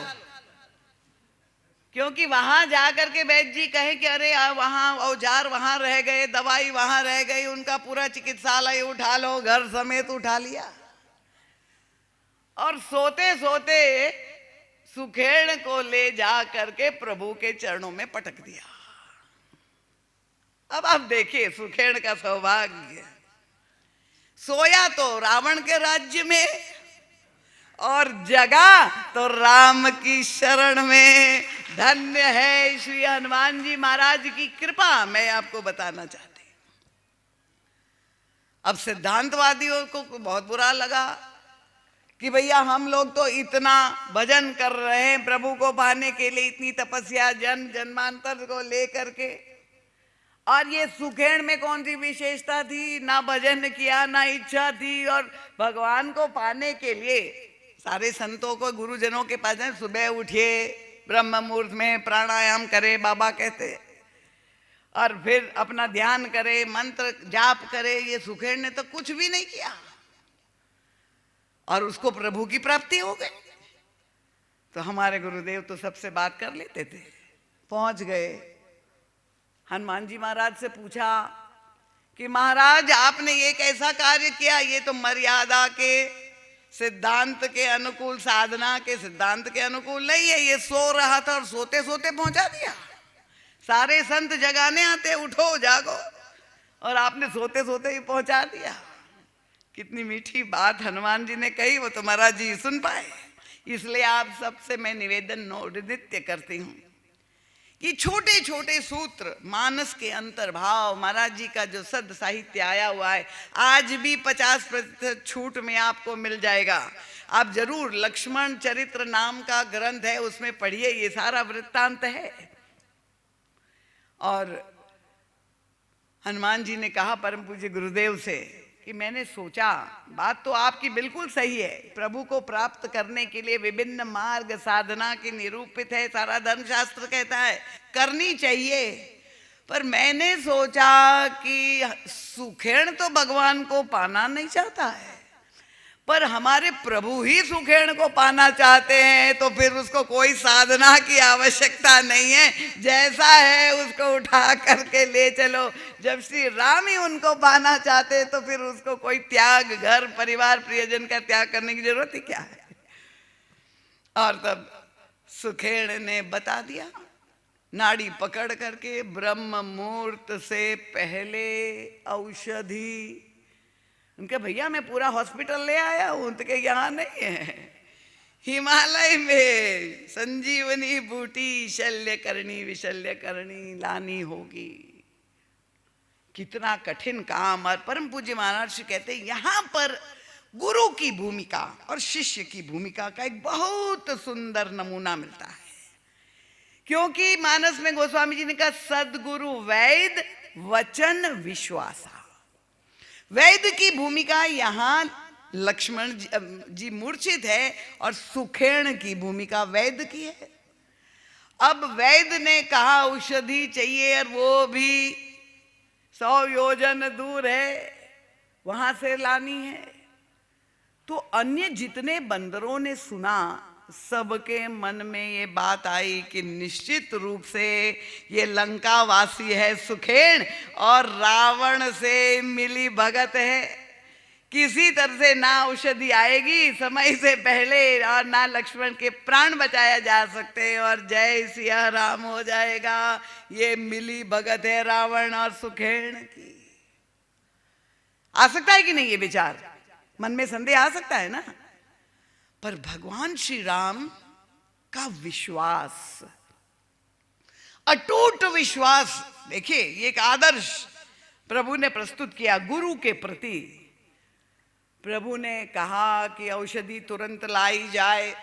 क्योंकि वहां जाकर के वैद्य जी कहे कि अरे वहां औजार वहां रह गए, दवाई वहां रह गई, उनका पूरा चिकित्सालय उठा लो, घर समेत उठा लिया। और सोते सोते सुखेण को ले जा करके प्रभु के चरणों में पटक दिया। अब आप देखिए सुखेण का सौभाग्य, सोया तो रावण के राज्य में और जगा तो राम की शरण में। धन्य है श्री हनुमान जी महाराज की कृपा, मैं आपको बताना चाहती हूं। अब सिद्धांतवादियों को बहुत बुरा लगा कि भैया हम लोग तो इतना भजन कर रहे हैं प्रभु को पाने के लिए, इतनी तपस्या जन्म जन्मांतर को लेकर के, और ये सुखेण में कौन सी विशेषता थी? ना भजन किया, ना इच्छा थी। और भगवान को पाने के लिए सारे संतों को, गुरुजनों के पास जाए, सुबह उठिए, ब्रह्म मुहूर्त में प्राणायाम करे बाबा कहते, और फिर अपना ध्यान करे, मंत्र जाप करे। ये सुखेण ने तो कुछ भी नहीं किया और उसको प्रभु की प्राप्ति हो गई। तो हमारे गुरुदेव तो सबसे बात कर लेते थे। पहुंच गए, हनुमान जी महाराज से पूछा कि महाराज आपने ये कैसा कार्य किया? ये तो मर्यादा के सिद्धांत के अनुकूल, साधना के सिद्धांत के अनुकूल नहीं है। ये सो रहा था और सोते सोते पहुंचा दिया। सारे संत जगाने आते, उठो जागो, और आपने सोते सोते ही पहुंचा दिया। कितनी मीठी बात हनुमान जी ने कही, वो तो महाराज जी सुन पाए। इसलिए आप सबसे मैं निवेदन नित्य करती हूं कि छोटे छोटे सूत्र, मानस के अंतर्भाव, महाराज जी का जो सद साहित्य आया हुआ है, आज भी 50% छूट में आपको मिल जाएगा। आप जरूर लक्ष्मण चरित्र नाम का ग्रंथ है, उसमें पढ़िए, ये सारा वृत्तांत है। और हनुमान जी ने कहा परम पूज्य गुरुदेव से कि मैंने सोचा, बात तो आपकी बिल्कुल सही है, प्रभु को प्राप्त करने के लिए विभिन्न मार्ग साधना के निरूपित है, सारा धर्मशास्त्र कहता है करनी चाहिए। पर मैंने सोचा कि सुखेण तो भगवान को पाना नहीं चाहता है, पर हमारे प्रभु ही सुखेण को पाना चाहते हैं, तो फिर उसको कोई साधना की आवश्यकता नहीं है, जैसा है उसको उठा करके ले चलो। जब श्री राम ही उनको पाना चाहते तो फिर उसको कोई त्याग, घर परिवार प्रियजन का त्याग करने की जरूरत ही क्या है। और तब सुखेण ने बता दिया, नाड़ी पकड़ करके, ब्रह्म मुहूर्त से पहले औषधि। उनके भैया मैं पूरा हॉस्पिटल ले आया हूं, उनके यहाँ नहीं है, हिमालय में संजीवनी बूटी शल्य करनी विशल्य करनी लानी होगी। कितना कठिन काम। और परम पूज्य महाराज जी कहते हैं यहाँ पर गुरु की भूमिका और शिष्य की भूमिका का एक बहुत सुंदर नमूना मिलता है। क्योंकि मानस में गोस्वामी जी ने कहा सदगुरु वैद वचन विश्वासा। वैद की भूमिका यहाँ लक्ष्मण जी मूर्छित है और सुखेण की भूमिका वैद की है। अब वैद ने कहा औषधि चाहिए और वो भी 100 योजन दूर है, वहां से लानी है। तो अन्य जितने बंदरों ने सुना, सबके मन में ये बात आई कि निश्चित रूप से ये लंका वासी है सुखेण और रावण से मिली भगत है। किसी तरह से ना औषधि आएगी समय से पहले और ना लक्ष्मण के प्राण बचाया जा सकते, और जय सिया राम हो जाएगा। ये मिली भगत है रावण और सुखेण की। आ सकता है कि नहीं ये विचार? मन में संदेह आ सकता है ना। पर भगवान श्री राम का विश्वास, अटूट विश्वास, देखिए ये एक आदर्श प्रभु ने प्रस्तुत किया गुरु के प्रति। प्रभु ने कहा कि औषधि तुरंत लाई जाए।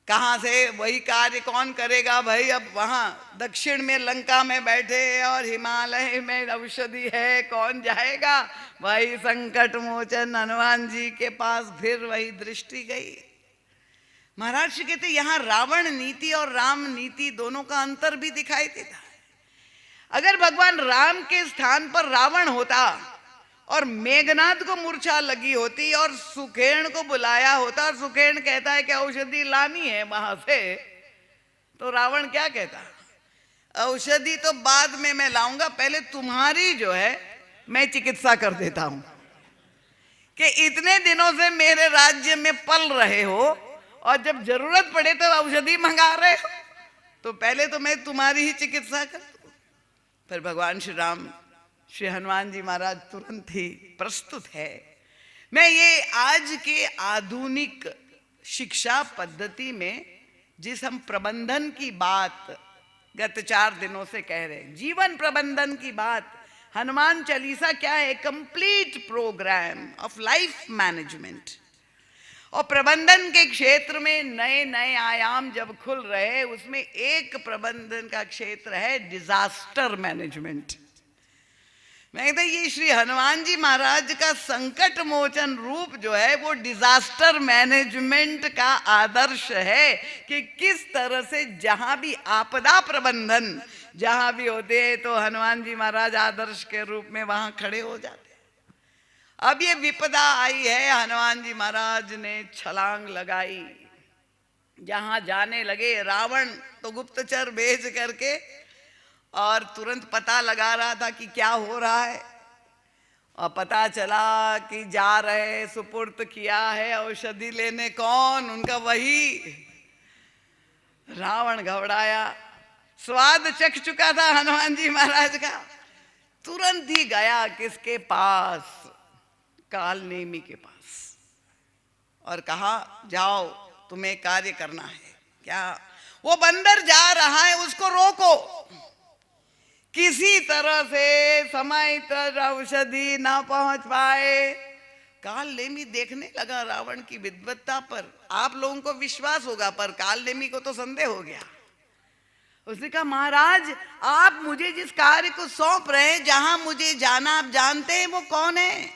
कहां से? वही कार्य कौन करेगा भाई? अब वहां दक्षिण में लंका में बैठे और हिमालय में औषधि है, कौन जाएगा? वही संकट मोचन हनुमान जी के पास फिर वही दृष्टि गई। महाराज जी कहते यहां रावण नीति और राम नीति दोनों का अंतर भी दिखाई देता है। अगर भगवान राम के स्थान पर रावण होता और मेघनाद को मूर्छा लगी होती और सुखेण को बुलाया होता और सुखेण कहता है कि औषधि लानी है वहां से, तो रावण क्या कहता? औषधि तो बाद में मैं लाऊंगा, पहले तुम्हारी जो है मैं चिकित्सा कर देता हूं। कि इतने दिनों से मेरे राज्य में पल रहे हो और जब जरूरत पड़े तो औषधि मंगा रहे हो, तो पहले तो मैं तुम्हारी ही चिकित्सा कर दूं। पर भगवान श्री राम, श्री हनुमान जी महाराज तुरंत ही प्रस्तुत है। मैं ये आज के आधुनिक शिक्षा पद्धति में जिस हम प्रबंधन की बात गत 4 दिनों से कह रहे हैं, जीवन प्रबंधन की बात, हनुमान चालीसा क्या है? Complete programme of life management. और प्रबंधन के क्षेत्र में नए नए आयाम जब खुल रहे, उसमें एक प्रबंधन का क्षेत्र है डिजास्टर मैनेजमेंट। मैं कहता ये श्री हनुमान जी महाराज का संकट मोचन रूप जो है वो डिजास्टर मैनेजमेंट का आदर्श है कि किस तरह से जहां भी आपदा प्रबंधन जहां भी होते हैं तो हनुमान जी महाराज आदर्श के रूप में वहां खड़े हो जाते हैं। अब ये विपदा आई है, हनुमान जी महाराज ने छलांग लगाई। जहां जाने लगे, रावण तो गुप्तचर भेज करके और तुरंत पता लगा रहा था कि क्या हो रहा है। और पता चला कि जा रहे, सुपुर्द किया है औषधि लेने कौन, उनका वही रावण। घबराया, स्वाद चख चुका था हनुमान जी महाराज का, तुरंत ही गया किसके पास, काल नेमी के पास, और कहा जाओ तुम्हें कार्य करना है। क्या? वो बंदर जा रहा है, उसको रोको, किसी तरह से समय तक औषधि ना पहुंच पाए। काल नेमी देखने लगा रावण की विद्वत्ता पर। आप लोगों को विश्वास होगा, पर काल नेमी को तो संदेह हो गया। उसने कहा महाराज, आप मुझे जिस कार्य को सौंप रहे हैं, जहां मुझे जाना आप जानते हैं, वो कौन है?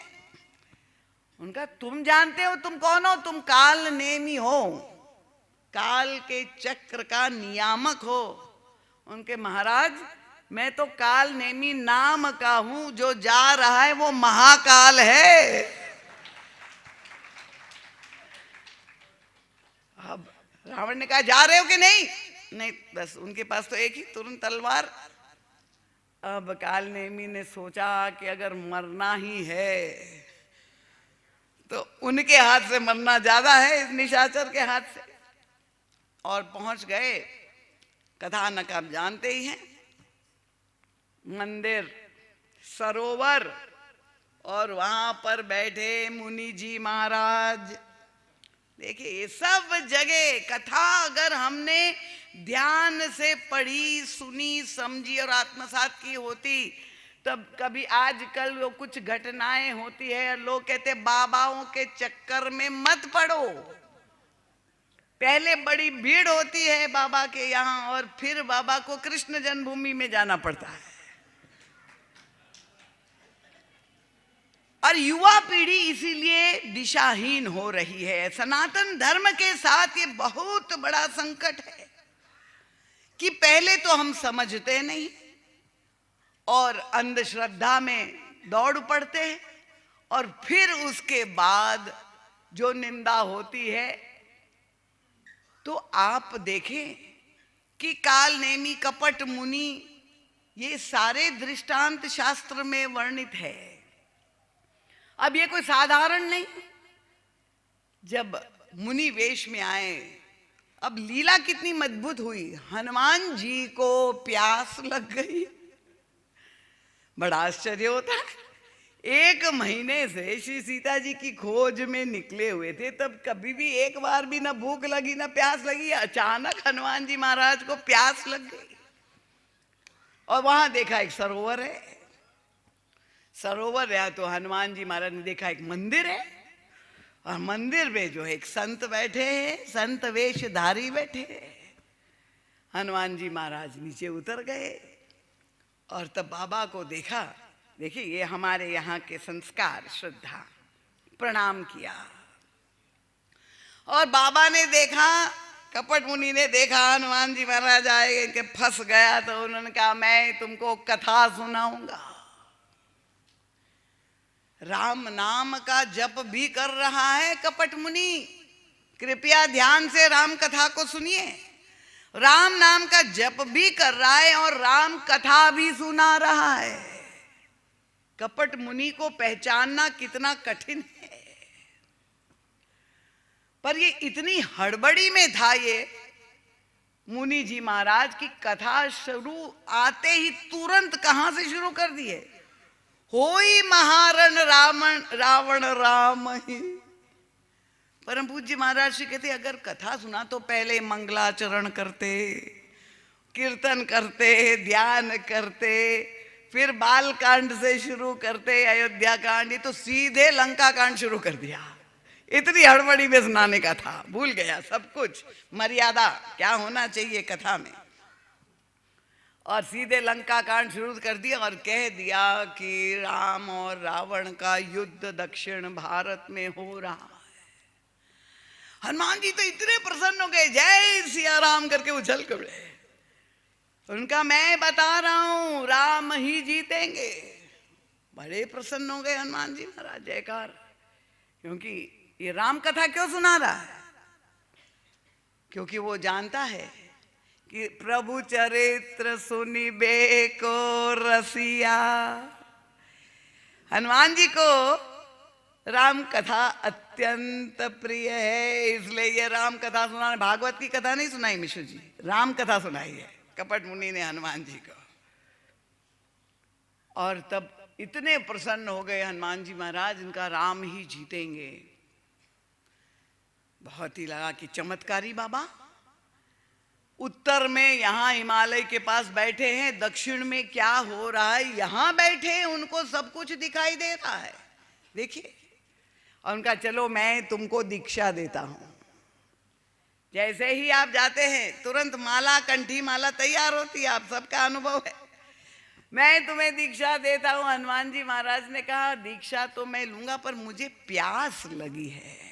उनका तुम जानते हो, तुम कौन हो? तुम काल नेमी हो, काल के चक्र का नियामक हो। उनके महाराज, मैं तो काल नेमी नाम का हूं, जो जा रहा है वो महाकाल है। अब रावण ने कहा जा रहे हो कि नहीं? नहीं, बस उनके पास तो एक ही तुरंत तलवार। अब काल नेमी ने सोचा कि अगर मरना ही है तो उनके हाथ से मरना ज्यादा है, इस निशाचर के हाथ से। और पहुंच गए, कथानक आप जानते ही हैं, मंदिर, सरोवर, और वहां पर बैठे मुनि जी महाराज। देखिए, ये सब जगह कथा अगर हमने ध्यान से पढ़ी, सुनी, समझी और आत्मसात की होती, तब कभी आजकल वो कुछ घटनाएं होती है, लोग कहते बाबाओं के चक्कर में मत पड़ो। पहले बड़ी भीड़ होती है बाबा के यहाँ, और फिर बाबा को कृष्ण जन्मभूमि में जाना पड़ता है। और युवा पीढ़ी इसीलिए दिशाहीन हो रही है। सनातन धर्म के साथ ये बहुत बड़ा संकट है कि पहले तो हम समझते नहीं और अंधश्रद्धा में दौड़ पड़ते हैं, और फिर उसके बाद जो निंदा होती है। तो आप देखें कि काल नेमी, कपट मुनि, ये सारे दृष्टांत शास्त्र में वर्णित है। अब ये कोई साधारण नहीं। जब मुनि वेश में आए, अब लीला कितनी मजबूत हुई। हनुमान जी को प्यास लग गई। बड़ा आश्चर्य होता है, 1 महीने से श्री सीता जी की खोज में निकले हुए थे, तब कभी भी एक बार भी ना भूख लगी ना प्यास लगी। अचानक हनुमान जी महाराज को प्यास लग गई, और वहां देखा एक सरोवर है। सरोवर है तो हनुमान जी महाराज ने देखा एक मंदिर है, और मंदिर में जो है एक संत बैठे हैं, संत वेशधारी बैठे हैं। हनुमान जी महाराज नीचे उतर गए और तब बाबा को देखा। देखिए, ये हमारे यहाँ के संस्कार, श्रद्धा। प्रणाम किया, और बाबा ने देखा, कपट मुनि ने देखा हनुमान जी महाराज आए कि फंस गया, तो उन्होंने कहा मैं तुमको कथा सुनाऊंगा। राम नाम का जप भी कर रहा है कपट मुनि, कृपया ध्यान से राम कथा को सुनिए। राम नाम का जप भी कर रहा है और राम कथा भी सुना रहा है। कपट मुनि को पहचानना कितना कठिन है, पर ये इतनी हड़बड़ी में था ये मुनि जी महाराज की कथा शुरू आते ही तुरंत कहां से शुरू कर दिए, होई महारण रावण राम ही। परम पूज्य महाराज श्री कहते अगर कथा सुना तो पहले मंगलाचरण करते, कीर्तन करते, ध्यान करते, फिर बाल कांड से शुरू करते, अयोध्या कांड। ये तो सीधे लंका कांड शुरू कर दिया। इतनी हड़बड़ी में सुनाने का था, भूल गया सब कुछ, मर्यादा क्या होना चाहिए कथा में, और सीधे लंका कांड शुरू कर दिया और कह दिया कि राम और रावण का युद्ध दक्षिण भारत में हो रहा है। हनुमान जी तो इतने प्रसन्न हो गए, जय सिया राम करके उछल पड़े। उनका मैं बता रहा हूं राम ही जीतेंगे। बड़े प्रसन्न हो गए हनुमान जी महाराज, जयकार। क्योंकि ये राम कथा क्यों सुना रहा है? क्योंकि वो जानता है कि प्रभु चरित्र सुनिबे को रसिया, हनुमान जी को राम कथा अत्यंत प्रिय है, इसलिए ये राम कथा सुनाने, भागवत की कथा नहीं सुनाई मिश्र जी, राम कथा सुनाई है कपट मुनि ने हनुमान जी को। और तब इतने प्रसन्न हो गए हनुमान जी महाराज, इनका राम ही जीतेंगे। बहुत ही लगा कि चमत्कारी बाबा, उत्तर में यहां हिमालय के पास बैठे हैं, दक्षिण में क्या हो रहा है यहां बैठे हैं, उनको सब कुछ दिखाई दे रहा है। देखिए, और उनका चलो मैं तुमको दीक्षा देता हूं। जैसे ही आप जाते हैं तुरंत माला, कंठी माला तैयार होती है, आप सबका अनुभव है। मैं तुम्हें दीक्षा देता हूं। हनुमान जी महाराज ने कहा दीक्षा तो मैं लूंगा, पर मुझे प्यास लगी है,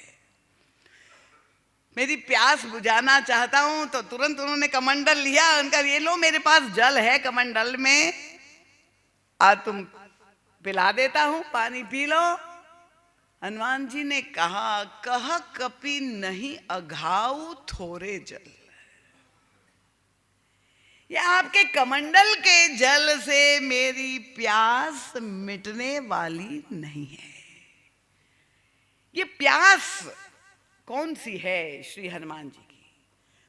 मेरी प्यास बुझाना चाहता हूं। तो तुरंत उन्होंने कमंडल लिया, उनका ये लो मेरे पास जल है कमंडल में, आज तुम पिला देता हूं, पानी पी लो। हनुमान जी ने कहा कह कपि नहीं अघाऊ थोरे जल, ये आपके कमंडल के जल से मेरी प्यास मिटने वाली नहीं है। ये प्यास कौन सी है श्री हनुमान जी की?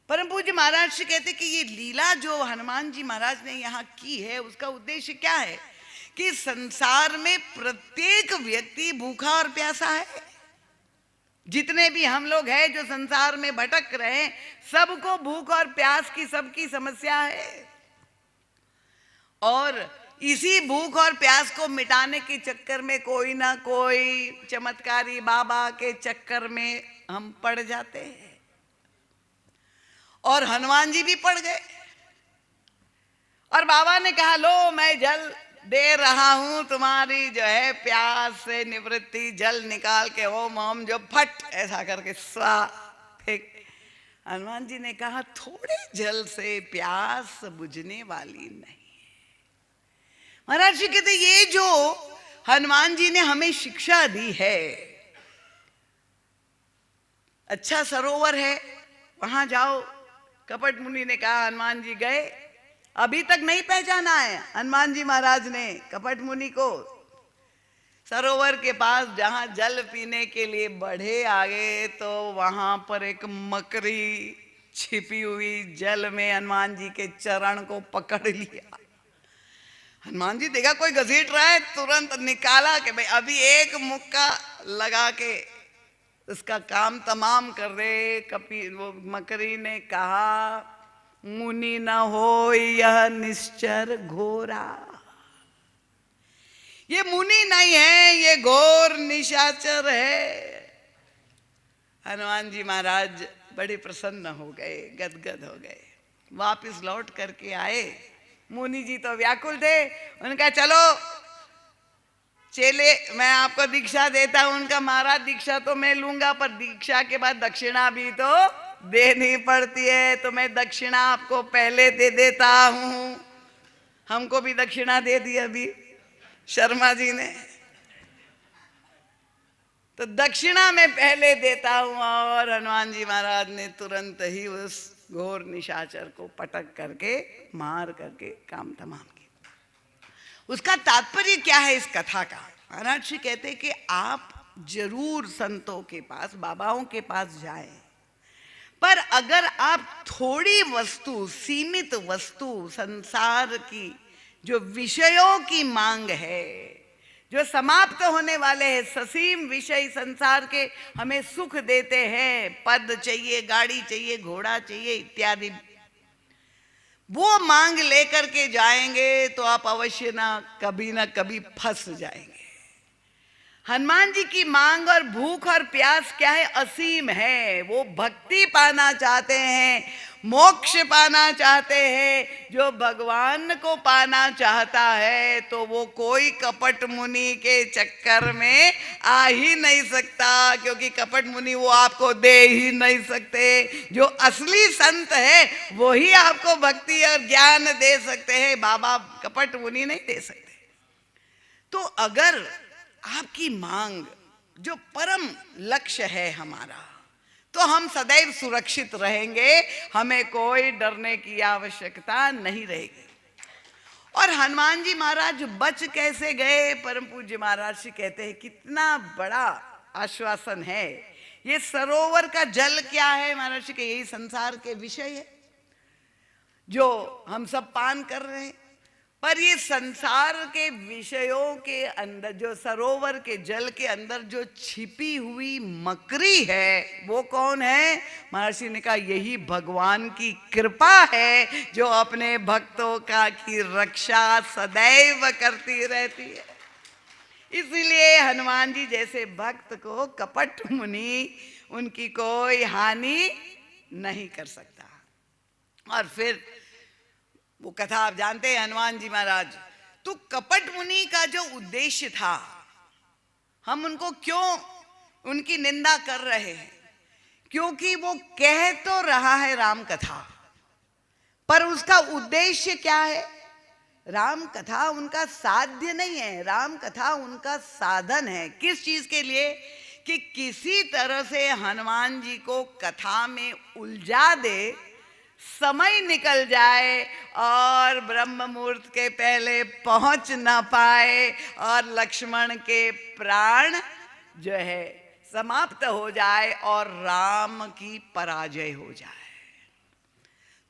परम पूज्य महाराज श्री कहते कि ये लीला जो हनुमान जी महाराज ने यहाँ की है, उसका उद्देश्य क्या है कि संसार में प्रत्येक व्यक्ति भूखा और प्यासा है। जितने भी हम लोग हैं जो संसार में भटक रहे हैं, सबको भूख और प्यास की सबकी समस्या है। और इसी भूख और प्यास को मिटाने के चक्कर में कोई ना कोई चमत्कारी बाबा के चक्कर में हम पड़ जाते हैं, और हनुमान जी भी पड़ गए। और बाबा ने कहा लो मैं जल दे रहा हूं, तुम्हारी जो है प्यास से निवृत्ति, जल निकाल के ओम ओम जो फट ऐसा करके स्वा फेंक। हनुमान जी ने कहा थोड़े जल से प्यास बुझने वाली नहीं। महाराज जी कहते ये जो हनुमान जी ने हमें शिक्षा दी है, अच्छा सरोवर है वहां जाओ। कपट मुनि ने कहा, हनुमान जी गए, अभी तक नहीं पहचाना है हनुमान जी महाराज ने कपट मुनि को। सरोवर के पास जहां जल पीने के लिए बढ़े आगे, तो वहां पर एक मकड़ी छिपी हुई जल में हनुमान जी के चरण को पकड़ लिया। हनुमान जी देखा कोई घसीट रहा है, तुरंत निकाला कि भाई अभी एक मुक्का लगा के उसका काम तमाम कर दे। वो मकड़ी ने कहा मुनि न हो यह निश्चर घोरा, ये मुनि नहीं है, ये घोर निशाचर है। हनुमान जी महाराज बड़े प्रसन्न हो गए, गदगद हो गए, वापस लौट करके आए। मुनि जी तो व्याकुल थे, उनका चलो चेले मैं आपको दीक्षा देता हूं। उनका महाराज दीक्षा तो मैं लूंगा, पर दीक्षा के बाद दक्षिणा भी तो देनी पड़ती है, तो मैं दक्षिणा आपको पहले दे देता हूं। हमको भी दक्षिणा दे दी अभी शर्मा जी ने, तो दक्षिणा मैं पहले देता हूं। और हनुमान जी महाराज ने तुरंत ही उस घोर निशाचर को पटक करके मार करके काम तमाम किया। उसका तात्पर्य क्या है इस कथा का? महाराज जी कहते हैं कि आप जरूर संतों के पास, बाबाओं के पास जाएं, पर अगर आप थोड़ी वस्तु, सीमित वस्तु, संसार की जो विषयों की मांग है, जो समाप्त होने वाले हैं, ससीम विषय संसार के हमें सुख देते हैं, पद चाहिए, गाड़ी चाहिए, घोड़ा चाहिए इत्यादि, वो मांग लेकर के जाएंगे तो आप अवश्य ना कभी फंस जाएंगे। हनुमान जी की मांग और भूख और प्यास क्या है? असीम है। वो भक्ति पाना चाहते हैं, मोक्ष पाना चाहते हैं। जो भगवान को पाना चाहता है तो वो कोई कपट मुनि के चक्कर में आ ही नहीं सकता, क्योंकि कपट मुनि वो आपको दे ही नहीं सकते। जो असली संत है वो ही आपको भक्ति और ज्ञान दे सकते हैं, बाबा कपट मुनि नहीं दे सकते। तो अगर आपकी मांग जो परम लक्ष्य है हमारा, तो हम सदैव सुरक्षित रहेंगे, हमें कोई डरने की आवश्यकता नहीं रहेगी। और हनुमान जी महाराज बच कैसे गए? परम पूज्य महाराज जी कहते हैं कितना बड़ा आश्वासन है। ये सरोवर का जल क्या है? महाराज जी के यही संसार के विषय है जो हम सब पान कर रहे हैं। पर ये संसार के विषयों के अंदर, जो सरोवर के जल के अंदर जो छिपी हुई मकड़ी है, वो कौन है? महर्षि ने कहा यही भगवान की कृपा है जो अपने भक्तों का की रक्षा सदैव करती रहती है। इसलिए हनुमान जी जैसे भक्त को कपट मुनि उनकी कोई हानि नहीं कर सकता। और फिर वो कथा आप जानते हैं हनुमान जी महाराज। तो कपट मुनि का जो उद्देश्य था, हम उनको क्यों उनकी निंदा कर रहे हैं? क्योंकि वो कह तो रहा है राम कथा, पर उसका उद्देश्य क्या है? राम कथा उनका साध्य नहीं है, राम कथा उनका साधन है। किस चीज के लिए? कि किसी तरह से हनुमान जी को कथा में उलझा दे, समय निकल जाए और ब्रह्म मुहूर्त के पहले पहुंच ना पाए और लक्ष्मण के प्राण जो है समाप्त हो जाए और राम की पराजय हो जाए।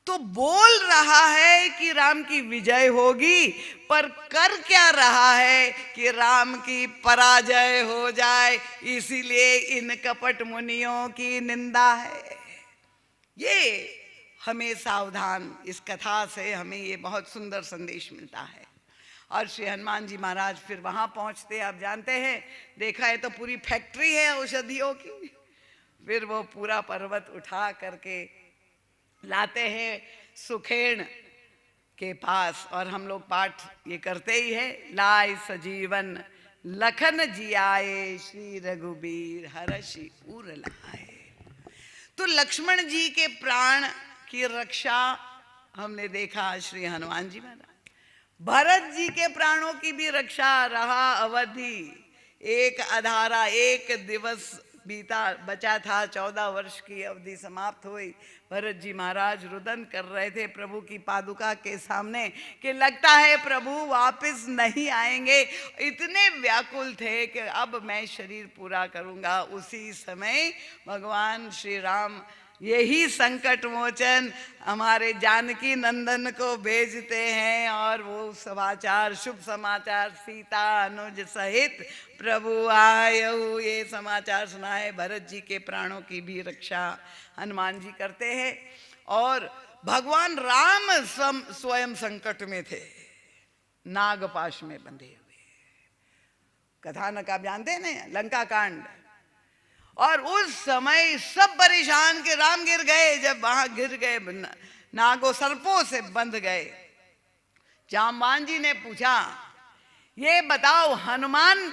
तो बोल रहा है कि राम की विजय होगी, पर कर क्या रहा है कि राम की पराजय हो जाए। इसीलिए इन कपट मुनियों की निंदा है। ये हमें सावधान, इस कथा से हमें ये बहुत सुंदर संदेश मिलता है। और श्री हनुमान जी महाराज फिर वहां पहुंचते, आप जानते हैं, देखा है तो पूरी फैक्ट्री है औषधियों की। फिर वो पूरा पर्वत उठा करके लाते हैं सुखेण के पास। और हम लोग पाठ ये करते ही है, लाए सजीवन लखन जियाए श्री रघुबीर हरषि उर लाए। तो लक्ष्मण जी के प्राण की रक्षा हमने देखा श्री हनुमान जी महाराज। भरत जी के प्राणों की भी रक्षा रहा अवधि। एक अधारा, एक दिवस बीता बचा था, 14 वर्ष की अवधि समाप्त हुई। भरत जी महाराज रुदन कर रहे थे प्रभु की पादुका के सामने कि लगता है प्रभु वापस नहीं आएंगे। इतने व्याकुल थे कि अब मैं शरीर पूरा करूंगा। उसी समय भगवान श्री राम यही संकट मोचन हमारे जानकी नंदन को भेजते हैं और वो समाचार, शुभ समाचार, सीता अनुज सहित प्रभु आयु, ये समाचार सुनाए। भरत जी के प्राणों की भी रक्षा हनुमान जी करते हैं। और भगवान राम स्वयं संकट में थे, नागपाश में बंधे हुए। कथानक आप जानते हैं ना, लंका कांड। और उस समय सब परेशान के राम गिर गए। जब वहां गिर गए, नागो सर्पों से बंध गए। जामवान जी ने पूछा, ये बताओ हनुमान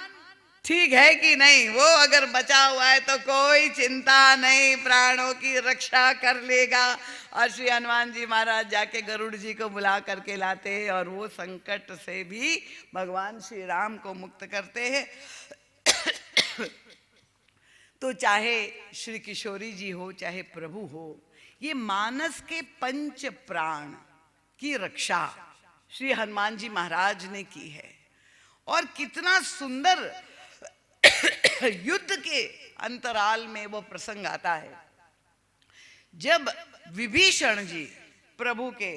ठीक है कि नहीं? वो अगर बचा हुआ है तो कोई चिंता नहीं, प्राणों की रक्षा कर लेगा। और श्री हनुमान जी महाराज जाके गरुड़ जी को बुला करके लाते हैं और वो संकट से भी भगवान श्री राम को मुक्त करते हैं। तो चाहे श्री किशोरी जी हो, चाहे प्रभु हो, ये मानस के पंच प्राण की रक्षा श्री हनुमान जी महाराज ने की है। और कितना सुंदर युद्ध के अंतराल में वो प्रसंग आता है जब विभीषण जी प्रभु के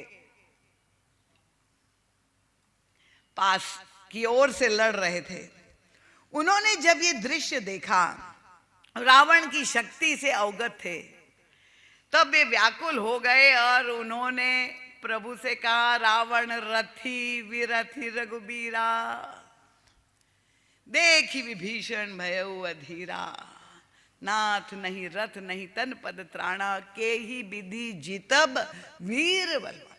पास की ओर से लड़ रहे थे। उन्होंने जब ये दृश्य देखा, रावण की शक्ति से अवगत थे, तब वे व्याकुल हो गए और उन्होंने प्रभु से कहा, रावण रथी विरथी रघुबीरा, देखी विभीषण भयउ अधीरा, नाथ नहीं रथ नहीं तन पद त्राणा, के ही विधि जीतब वीर बलवान।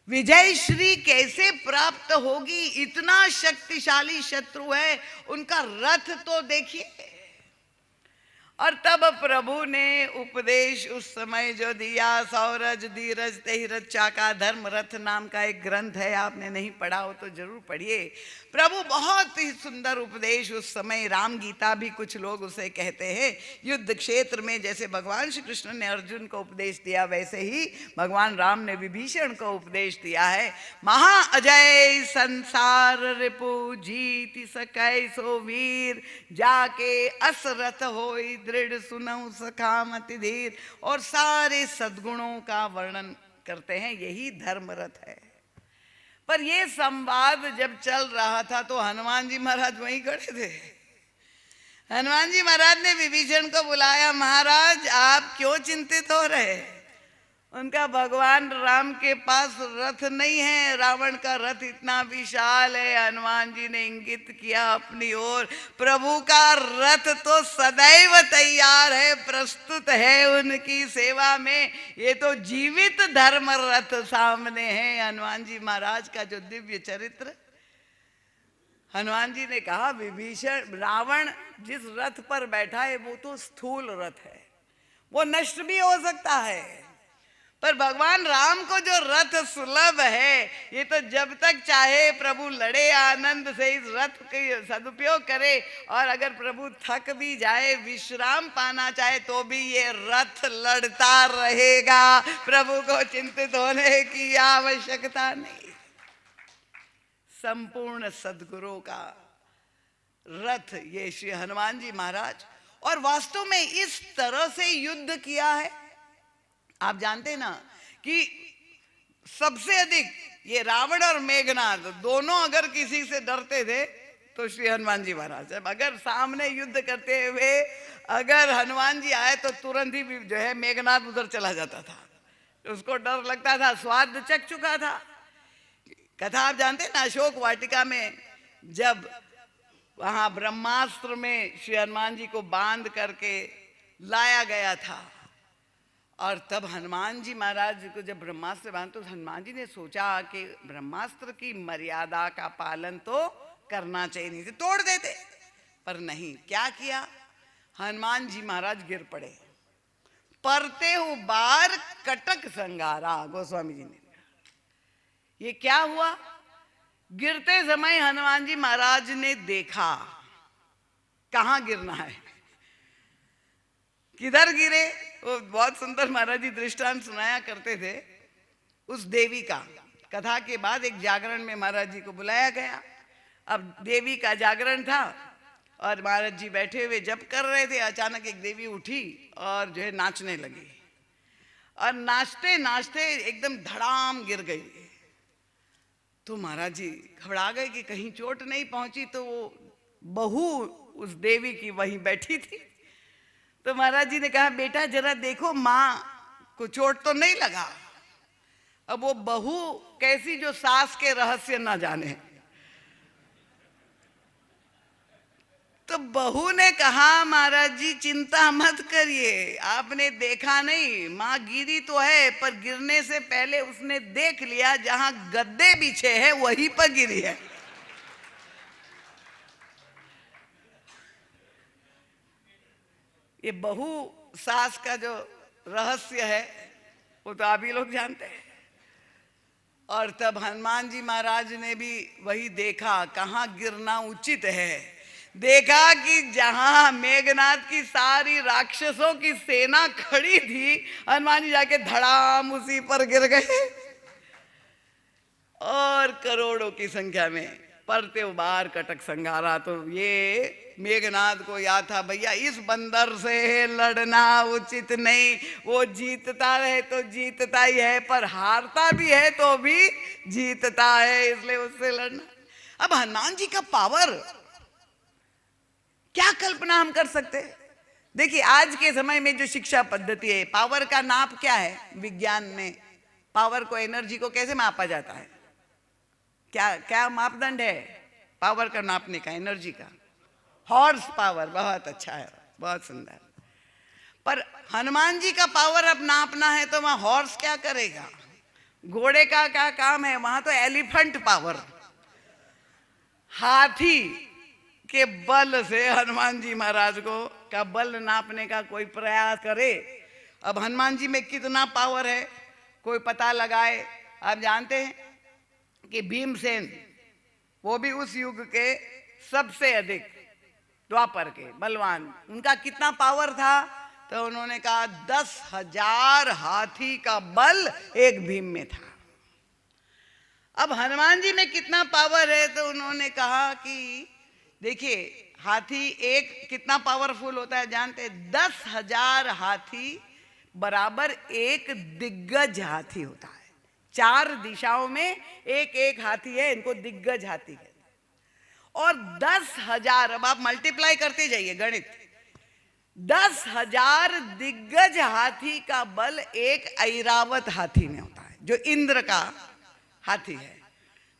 विजय श्री कैसे प्राप्त होगी? इतना शक्तिशाली शत्रु है, उनका रथ तो देखिए। और तब प्रभु ने उपदेश उस समय जो दिया, सौरज धीरज तेहि रचा का धर्म रथ नाम का एक ग्रंथ है, आपने नहीं पढ़ा हो तो जरूर पढ़िए। प्रभु बहुत ही सुंदर उपदेश उस समय, राम गीता भी कुछ लोग उसे कहते हैं। युद्ध क्षेत्र में जैसे भगवान श्री कृष्ण ने अर्जुन को उपदेश दिया, वैसे ही भगवान राम ने विभीषण को उपदेश दिया है। महा अजय संसार रिपु जीति सकै सो वीर, जाके असरथ होई दृढ़ सुनऊ सखा मति धीर। और सारे सद्गुणों का वर्णन करते हैं, यही धर्म रथ है। पर ये संवाद जब चल रहा था तो हनुमान जी महाराज वहीं खड़े थे। हनुमान जी महाराज ने विभीषण को बुलाया, महाराज आप क्यों चिंतित हो रहे? उनका भगवान राम के पास रथ नहीं है, रावण का रथ इतना विशाल है। हनुमान जी ने इंगित किया अपनी ओर, प्रभु का रथ तो सदैव तैयार है, प्रस्तुत है उनकी सेवा में। ये तो जीवित धर्म रथ सामने है हनुमान जी महाराज का जो दिव्य चरित्र। हनुमान जी ने कहा, विभीषण रावण जिस रथ पर बैठा है वो तो स्थूल रथ है, वो नष्ट भी हो सकता है। पर भगवान राम को जो रथ सुलभ है, ये तो जब तक चाहे प्रभु लड़े आनंद से, इस रथ का सदुपयोग करे। और अगर प्रभु थक भी जाए, विश्राम पाना चाहे, तो भी ये रथ लड़ता रहेगा। प्रभु को चिंतित होने की आवश्यकता नहीं। संपूर्ण सद्गुरु का रथ ये श्री हनुमान जी महाराज। और वास्तव में इस तरह से युद्ध किया है। आप जानते ना कि सबसे अधिक ये रावण और मेघनाद दोनों अगर किसी से डरते थे तो श्री हनुमान जी महाराज। अगर सामने युद्ध करते हुए अगर हनुमान जी आए तो तुरंत ही जो है मेघनाद उधर चला जाता था, उसको डर लगता था, स्वाद चख चुका था। कथा आप जानते ना, अशोक वाटिका में जब वहां ब्रह्मास्त्र में श्री हनुमान जी को बांध करके लाया गया था, और तब हनुमान जी महाराज को जब ब्रह्मास्त्र बांध, तो हनुमान जी ने सोचा कि ब्रह्मास्त्र की मर्यादा का पालन तो करना चाहिए, नहीं तो तोड़ देते। पर नहीं, क्या किया, हनुमान जी महाराज गिर पड़े। परते हु बार कटक संगारा, गोस्वामी जी ने। ये क्या हुआ? गिरते समय हनुमान जी महाराज ने देखा कहां गिरना है, किधर गिरे। वो बहुत सुंदर महाराज जी दृष्टांत सुनाया करते थे उस देवी का। कथा के बाद एक जागरण में महाराज जी को बुलाया गया। अब देवी का जागरण था और महाराज जी बैठे हुए जप कर रहे थे। अचानक एक देवी उठी और जो है नाचने लगी, और नाचते नाचते एकदम धड़ाम गिर गई। तो महाराज जी घबरा गए कि कहीं चोट नहीं पहुंची। तो वो बहू उस देवी की वहीं बैठी थी। तो महाराज जी ने कहा, बेटा जरा देखो माँ को चोट तो नहीं लगा। अब वो बहू कैसी जो सास के रहस्य ना जाने। तो बहू ने कहा, महाराज जी चिंता मत करिए, आपने देखा नहीं, माँ गिरी तो है, पर गिरने से पहले उसने देख लिया जहां गद्दे बिछे हैं वहीं पर गिरी है। ये बहू सास का जो रहस्य है वो तो आप ही लोग जानते हैं। और तब हनुमान जी महाराज ने भी वही देखा कहाँ गिरना उचित है। देखा कि जहां मेघनाद की सारी राक्षसों की सेना खड़ी थी, हनुमान जी जाके धड़ाम उसी पर गिर गए। और करोड़ों की संख्या में परते उबार कटक संगारा। तो ये मेघनाद को याद था, भैया इस बंदर से लड़ना उचित नहीं। वो जीतता है तो जीतता ही है, पर हारता भी है तो भी जीतता है, इसलिए उससे लड़ना। अब हनुमान जी का पावर क्या कल्पना हम कर सकते हैं। देखिए आज के समय में जो शिक्षा पद्धति है, पावर का नाप क्या है? विज्ञान में पावर को, एनर्जी को कैसे मापा जाता है? क्या क्या मापदंड है पावर का नापने का, एनर्जी का? Horse power. बहुत अच्छा है, बहुत सुंदर। पर हनुमान जी का पावर अब नापना है तो वहां हॉर्स क्या करेगा? घोड़े का क्या काम है? वहां तो एलिफेंट पावर, हाथी के बल से हनुमान जी महाराज को का बल नापने का कोई प्रयास करे। अब हनुमान जी में कितना पावर है कोई पता लगाए। आप जानते हैं कि भीमसेन वो भी उस युग के सबसे अधिक द्वापर के बलवान, उनका कितना पावर था? तो उन्होंने कहा 10,000 हाथी का बल एक भीम में था। अब हनुमान जी में कितना पावर है? तो उन्होंने कहा कि देखिए हाथी एक कितना पावरफुल होता है जानते हैं? 10,000 हाथी बराबर एक दिग्गज हाथी होता है। 4 दिशाओं में एक एक हाथी है, इनको दिग्गज हाथी कहते हैं। और 10,000, अब आप मल्टीप्लाई करते जाइए गणित, 10,000 दिग्गज हाथी का बल एक ऐरावत हाथी में होता है, जो इंद्र का हाथी है।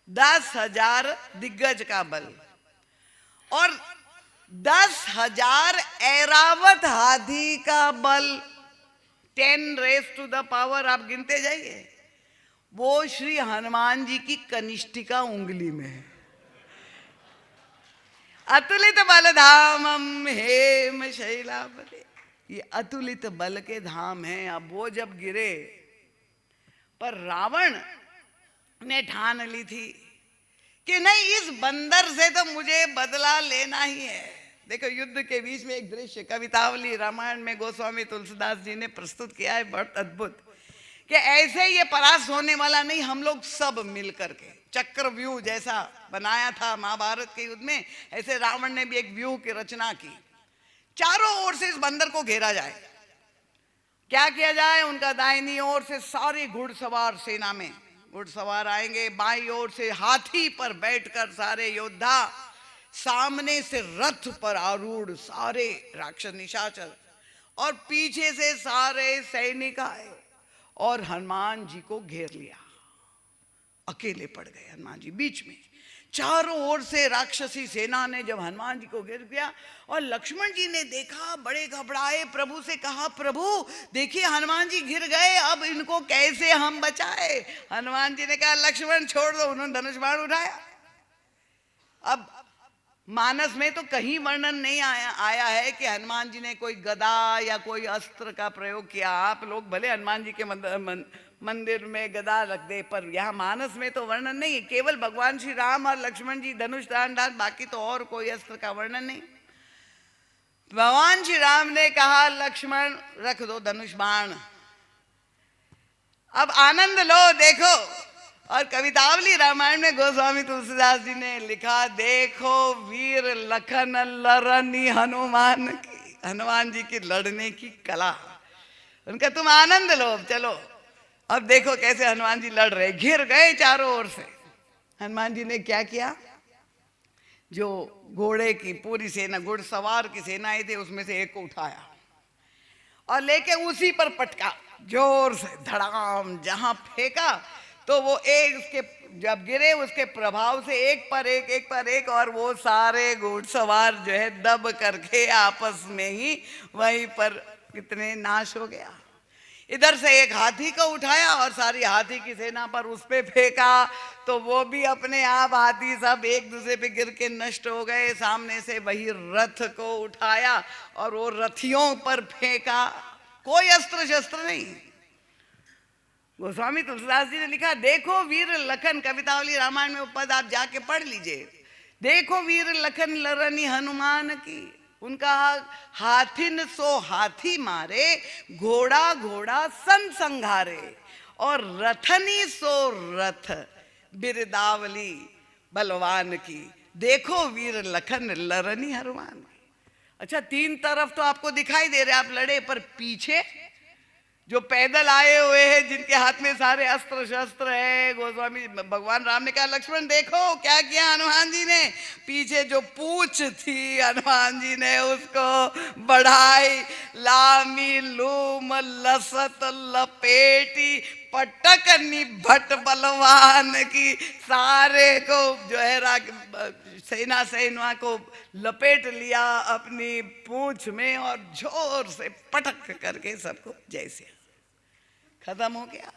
10,000 दिग्गज का बल और 10,000 ऐरावत हाथी का बल, 10 रेज़ टू द पावर, आप गिनते जाइए। वो श्री हनुमान जी की कनिष्ठिका उंगली में है। अतुलित बल धामम हेम शैलापते, ये अतुलित बल के धाम हैं। अब वो जब गिरे, पर रावण ने ठान ली थी कि नहीं, इस बंदर से तो मुझे बदला लेना ही है। देखो युद्ध के बीच में एक दृश्य कवितावली रामायण में गोस्वामी तुलसीदास जी ने प्रस्तुत किया है, बहुत अद्भुत, कि ऐसे ये परास्त होने वाला नहीं, हम लोग सब मिल करके चक्रव्यूह जैसा बनाया था महाभारत के युद्ध में, ऐसे रावण ने भी एक व्यूह की रचना की। चारों ओर से इस बंदर को घेरा जाए। क्या किया जाए? उनका दाहिनी ओर से सारे घुड़सवार सेना में घुड़सवार आएंगे, बाईं ओर से हाथी पर बैठकर सारे योद्धा, सामने से रथ पर आरूढ़ सारे राक्षस निशाचर, और पीछे से सारे सैनिक आए और हनुमान जी को घेर लिया। अकेले पड़ गए हनुमान जी बीच में। चारों ओर से राक्षसी सेना ने जब हनुमान जी को घेर दिया, और लक्ष्मण जी ने देखा, बड़े घबराए, प्रभु से कहा, प्रभु देखिए हनुमान जी घिर गए, अब इनको कैसे हम बचाए? हनुमान जी ने कहा, लक्ष्मण छोड़ दो। उन्होंने धनुष बाण उठाया। अब मानस में तो कहीं वर्णन नहीं आया है कि हनुमान जी ने कोई गदा या कोई अस्त्र का प्रयोग किया। आप लोग भले हनुमान जी के मंदिर में गदा रख दे, पर यहाँ मानस में तो वर्णन नहीं है। केवल भगवान श्री राम और लक्ष्मण जी धनुष दान, बाकी तो और कोई अस्त्र का वर्णन नहीं। भगवान श्री राम ने कहा, लक्ष्मण रख दो धनुष बाण, अब आनंद लो, देखो। और कवितावली रामायण में गोस्वामी तुलसीदास जी ने लिखा, देखो वीर लखन लरनी हनुमान की, हनुमान जी की लड़ने की कला। उनका तुम आनंद लो, चलो। अब देखो कैसे हनुमान जी लड़ रहे, घिर गए चारों ओर से। हनुमान जी ने क्या किया? जो घोड़े की पूरी सेना, घुड़सवार की सेनाएं थी, उसमें से एक को उठाया और लेके उसी पर पटका, जोर से धड़ाम। जहां फेंका तो वो एक, उसके जब गिरे उसके प्रभाव से एक पर एक, और वो सारे घुड़सवार जो है दब करके आपस में ही वहीं पर कितने नाश हो गया। इधर से एक हाथी को उठाया और सारी हाथी की सेना पर उस पे फेंका, तो वो भी अपने आप हाथी सब एक दूसरे पे गिर के नष्ट हो गए। सामने से वही रथ को उठाया और वो रथियों पर फेंका, कोई अस्त्र शस्त्र नहीं। गोस्वामी तुलसीदास जी ने लिखा, देखो वीर लखन, कवितावली रामायण में वो पद आप जाके पढ़ लीजिए, देखो वीर लखन लरनी हनुमान की। उनका हाथिन सो हाथी मारे, घोड़ा घोड़ा सन संघारे, और रथनी सो रथ बिरदावली बलवान की। देखो वीर लखन लरनी हनुमान। अच्छा, 3 तरफ तो आपको दिखाई दे रहे, आप लड़े, पर पीछे जो पैदल आए हुए हैं, जिनके हाथ में सारे अस्त्र शस्त्र है, गोस्वामी भगवान राम ने कहा, लक्ष्मण देखो क्या किया हनुमान जी ने। पीछे जो पूंछ थी हनुमान जी ने उसको बढ़ाई, लामी लूम लसत लपेटी, पटक निभट बलवान की। सारे को जो है सेना को लपेट लिया अपनी पूंछ में और जोर से पटक करके सबको जैसे खत्म हो गया।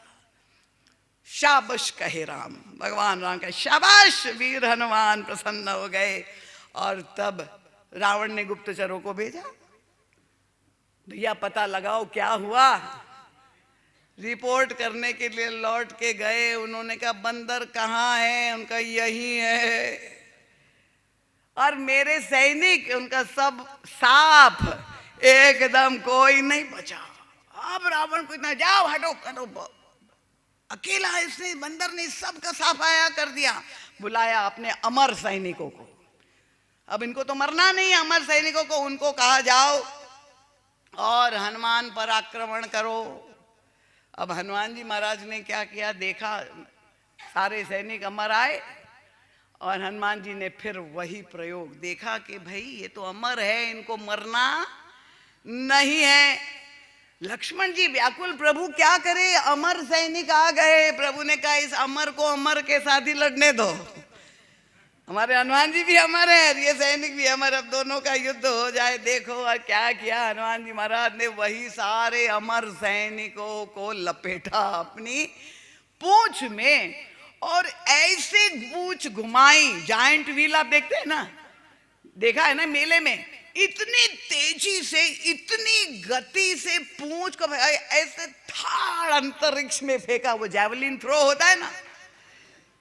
शाबाश कहे राम, भगवान राम का शाबाश, वीर हनुमान प्रसन्न हो गए। और तब रावण ने गुप्तचरों को भेजा भैया पता लगाओ क्या हुआ। रिपोर्ट करने के लिए लौट के गए। उन्होंने कहा बंदर कहाँ है? उनका यही है। और मेरे सैनिक, उनका सब साफ, एकदम कोई नहीं बचा। अब रावण को इतना, जाओ हटो हटो, अकेला इसने, बंदर ने सबका सफाया कर दिया। बुलाया अपने अमर सैनिकों को। अब इनको तो मरना नहीं, अमर सैनिकों को, उनको कहा जाओ और हनुमान पर आक्रमण करो। अब हनुमान जी महाराज ने क्या किया, देखा सारे सैनिक अमर आए और हनुमान जी ने फिर वही प्रयोग, देखा कि भाई ये तो अमर है, इनको मरना नहीं है। लक्ष्मण जी व्याकुल, प्रभु क्या करे, अमर सैनिक आ गए। प्रभु ने कहा इस अमर को अमर के साथ ही लड़ने दो। हमारे हनुमान जी भी अमर है और ये सैनिक भी अमर, अब दोनों का युद्ध हो जाए। देखो और क्या किया हनुमान जी महाराज ने, वही सारे अमर सैनिकों को लपेटा अपनी पूंछ में और ऐसे पूंछ घुमाई। जायंट व्हील आप देखते हैं ना, देखा है ना मेले में, इतनी तेजी से, इतनी गति से पूंछ को ऐसे ठाड़ अंतरिक्ष में फेंका। वो जैवलिन थ्रो होता है ना,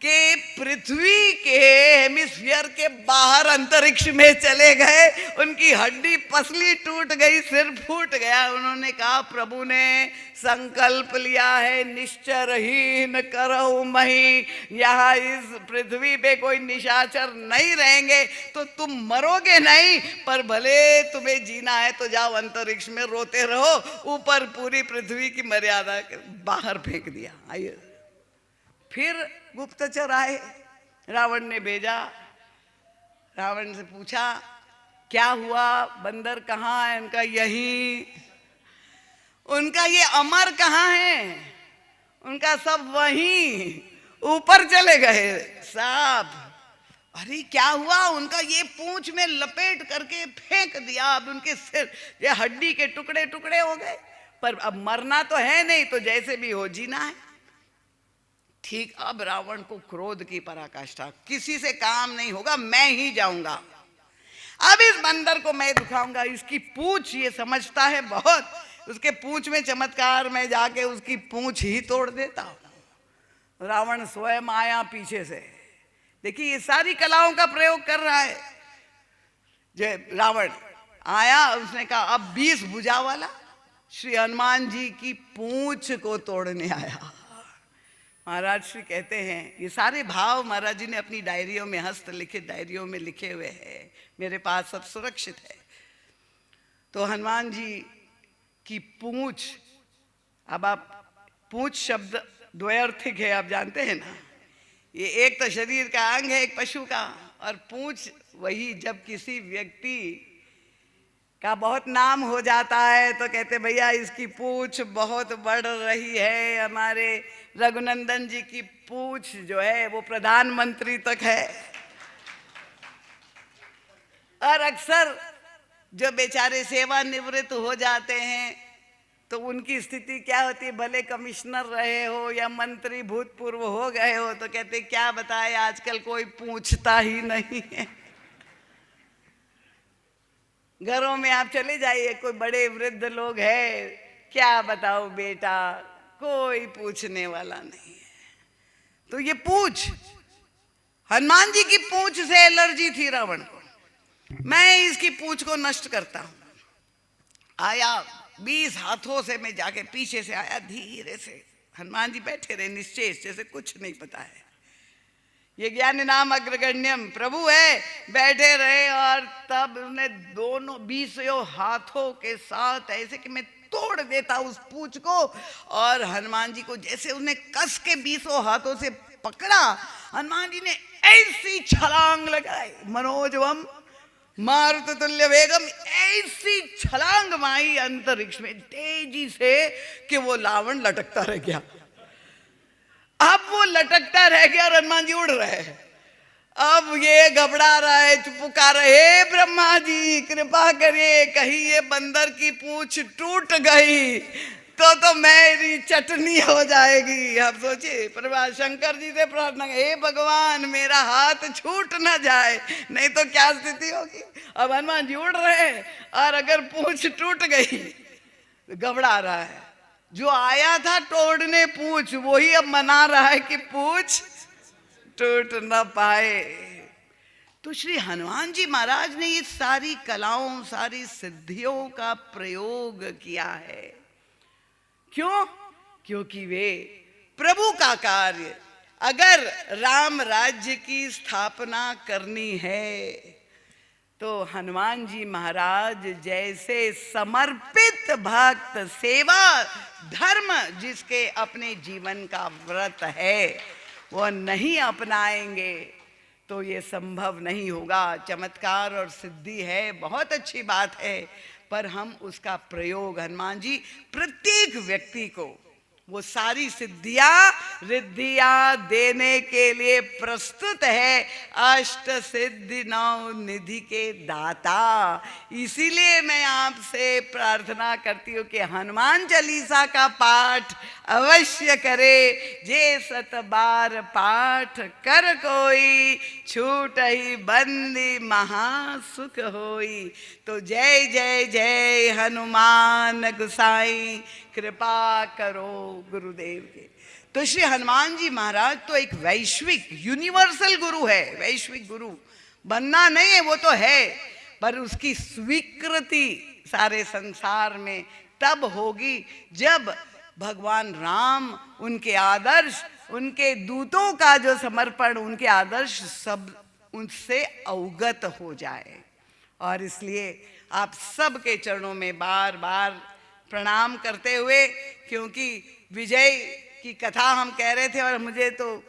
कि पृथ्वी के हेमिस्फीयर के बाहर अंतरिक्ष में चले गए। उनकी हड्डी पसली टूट गई, सिर फूट गया। उन्होंने कहा प्रभु ने संकल्प लिया है, निश्चरहीन करो मही, यहाँ इस पृथ्वी पे कोई निशाचर नहीं रहेंगे तो तुम मरोगे नहीं, पर भले तुम्हें जीना है तो जाओ अंतरिक्ष में रोते रहो। ऊपर पूरी पृथ्वी की मर्यादा बाहर फेंक दिया। आइए फिर गुप्तचर आए, रावण ने भेजा। रावण से पूछा क्या हुआ, बंदर कहाँ है? उनका यही, उनका ये अमर कहाँ है? उनका सब वहीं ऊपर चले गए साहब। अरे क्या हुआ? उनका ये पूंछ में लपेट करके फेंक दिया। अब उनके सिर, ये हड्डी के टुकड़े टुकड़े हो गए। पर अब मरना तो है नहीं, तो जैसे भी हो जीना है। ठीक, अब रावण को क्रोध की पराकाष्ठा, किसी से काम नहीं होगा, मैं ही जाऊंगा। अब इस बंदर को मैं दिखाऊंगा, इसकी पूंछ ये समझता है बहुत, उसके पूंछ में चमत्कार, मैं जाके उसकी पूंछ ही तोड़ देता हूं। रावण स्वयं आया पीछे से। देखिए ये सारी कलाओं का प्रयोग कर रहा है। जय रावण आया, उसने कहा अब 20 भुजा वाला श्री हनुमान जी की पूंछ को तोड़ने आया। महाराज श्री कहते हैं, ये सारे भाव महाराज जी ने अपनी डायरियों में, हस्तलिखित डायरियों में लिखे हुए हैं, मेरे पास सब सुरक्षित है। तो हनुमान जी की पूंछ, अब आप पूंछ शब्द द्वयार्थिक है, आप जानते हैं ना। ये एक तो शरीर का अंग है, एक पशु का, और पूंछ वही जब किसी व्यक्ति का बहुत नाम हो जाता है तो कहते भैया इसकी पूंछ बहुत बढ़ रही है। हमारे रघुनंदन जी की पूंछ जो है वो प्रधानमंत्री तक है। और अक्सर जो बेचारे सेवानिवृत्त हो जाते हैं तो उनकी स्थिति क्या होती है, भले कमिश्नर रहे हो या मंत्री भूतपूर्व हो गए हो, तो कहते क्या बताए आजकल कोई पूछता ही नहीं है। घरों में आप चले जाइए, कोई बड़े वृद्ध लोग हैं, क्या बताओ बेटा, कोई पूछने वाला नहीं है। तो ये पूछ, हनुमान जी की पूंछ से एलर्जी थी रावण को। मैं इसकी पूंछ को नष्ट करता हूं। आया 20 हाथों से, मैं जाके पीछे से आया धीरे से। हनुमान जी बैठे रहे निश्चेष, जैसे कुछ नहीं पता है। ये ज्ञान नाम अग्रगण्यम प्रभु है, बैठे रहे। और तब उन्हें दोनों 20 हाथों के साथ ऐसे कि मैं तोड़ देता उस पूंछ को। और हनुमान जी को जैसे उन्हें कस के 20 हाथों से पकड़ा, हनुमान जी ने ऐसी छलांग लगाई, मनोजवम मारुत तुल्य वेगम, ऐसी छलांग मारी अंतरिक्ष में तेजी से कि वो रावण लटकता रह गया। अब वो लटकता रह गया और हनुमान जी उड़ रहे हैं। अब ये घबरा रहा है, पुकार रहे, हे ब्रह्मा जी कृपा करिए, कहीं ये बंदर की पूंछ टूट गई तो मेरी चटनी हो जाएगी। अब सोचिए, प्रभा शंकर जी से प्रार्थना, हे भगवान मेरा हाथ छूट ना जाए, नहीं तो क्या स्थिति होगी। अब हनुमान जी उड़ रहे हैं और अगर पूंछ टूट गई घबरा रहा है। जो आया था तोड़ने पूछ, वही अब मना रहा है कि पूछ टूट न पाए। तो श्री हनुमान जी महाराज ने ये सारी कलाओं, सारी सिद्धियों का प्रयोग किया है। क्यों? क्योंकि वे प्रभु का कार्य, अगर राम राज्य की स्थापना करनी है तो हनुमान जी महाराज जैसे समर्पित भक्त, सेवा धर्म जिसके अपने जीवन का व्रत है, वो नहीं अपनाएंगे तो ये संभव नहीं होगा। चमत्कार और सिद्धि है, बहुत अच्छी बात है, पर हम उसका प्रयोग, हनुमान जी प्रत्येक व्यक्ति को वो सारी सिद्धियां रिद्धियां देने के लिए प्रस्तुत है। अष्ट सिद्धि नौ निधि के दाता। इसीलिए मैं आपसे प्रार्थना करती हूँ कि हनुमान चालीसा का पाठ अवश्य करे। जे 100 बार पाठ कर कोई, छूट ही बंदी महासुख होई। तो जय जय जय हनुमान गोसाई, कृपा करो गुरुदेव के। तो श्री हनुमान जी महाराज तो एक वैश्विक यूनिवर्सल गुरु है। वैश्विक गुरु बनना नहीं है, वो तो है, पर उसकी स्वीकृति सारे संसार में तब होगी जब भगवान राम, उनके आदर्श, उनके दूतों का जो समर्पण, उनके आदर्श सब उनसे अवगत हो जाए। और इसलिए आप सबके चरणों में बार बार प्रणाम करते हुए, क्योंकि विजय की कथा हम कह रहे थे और मुझे तो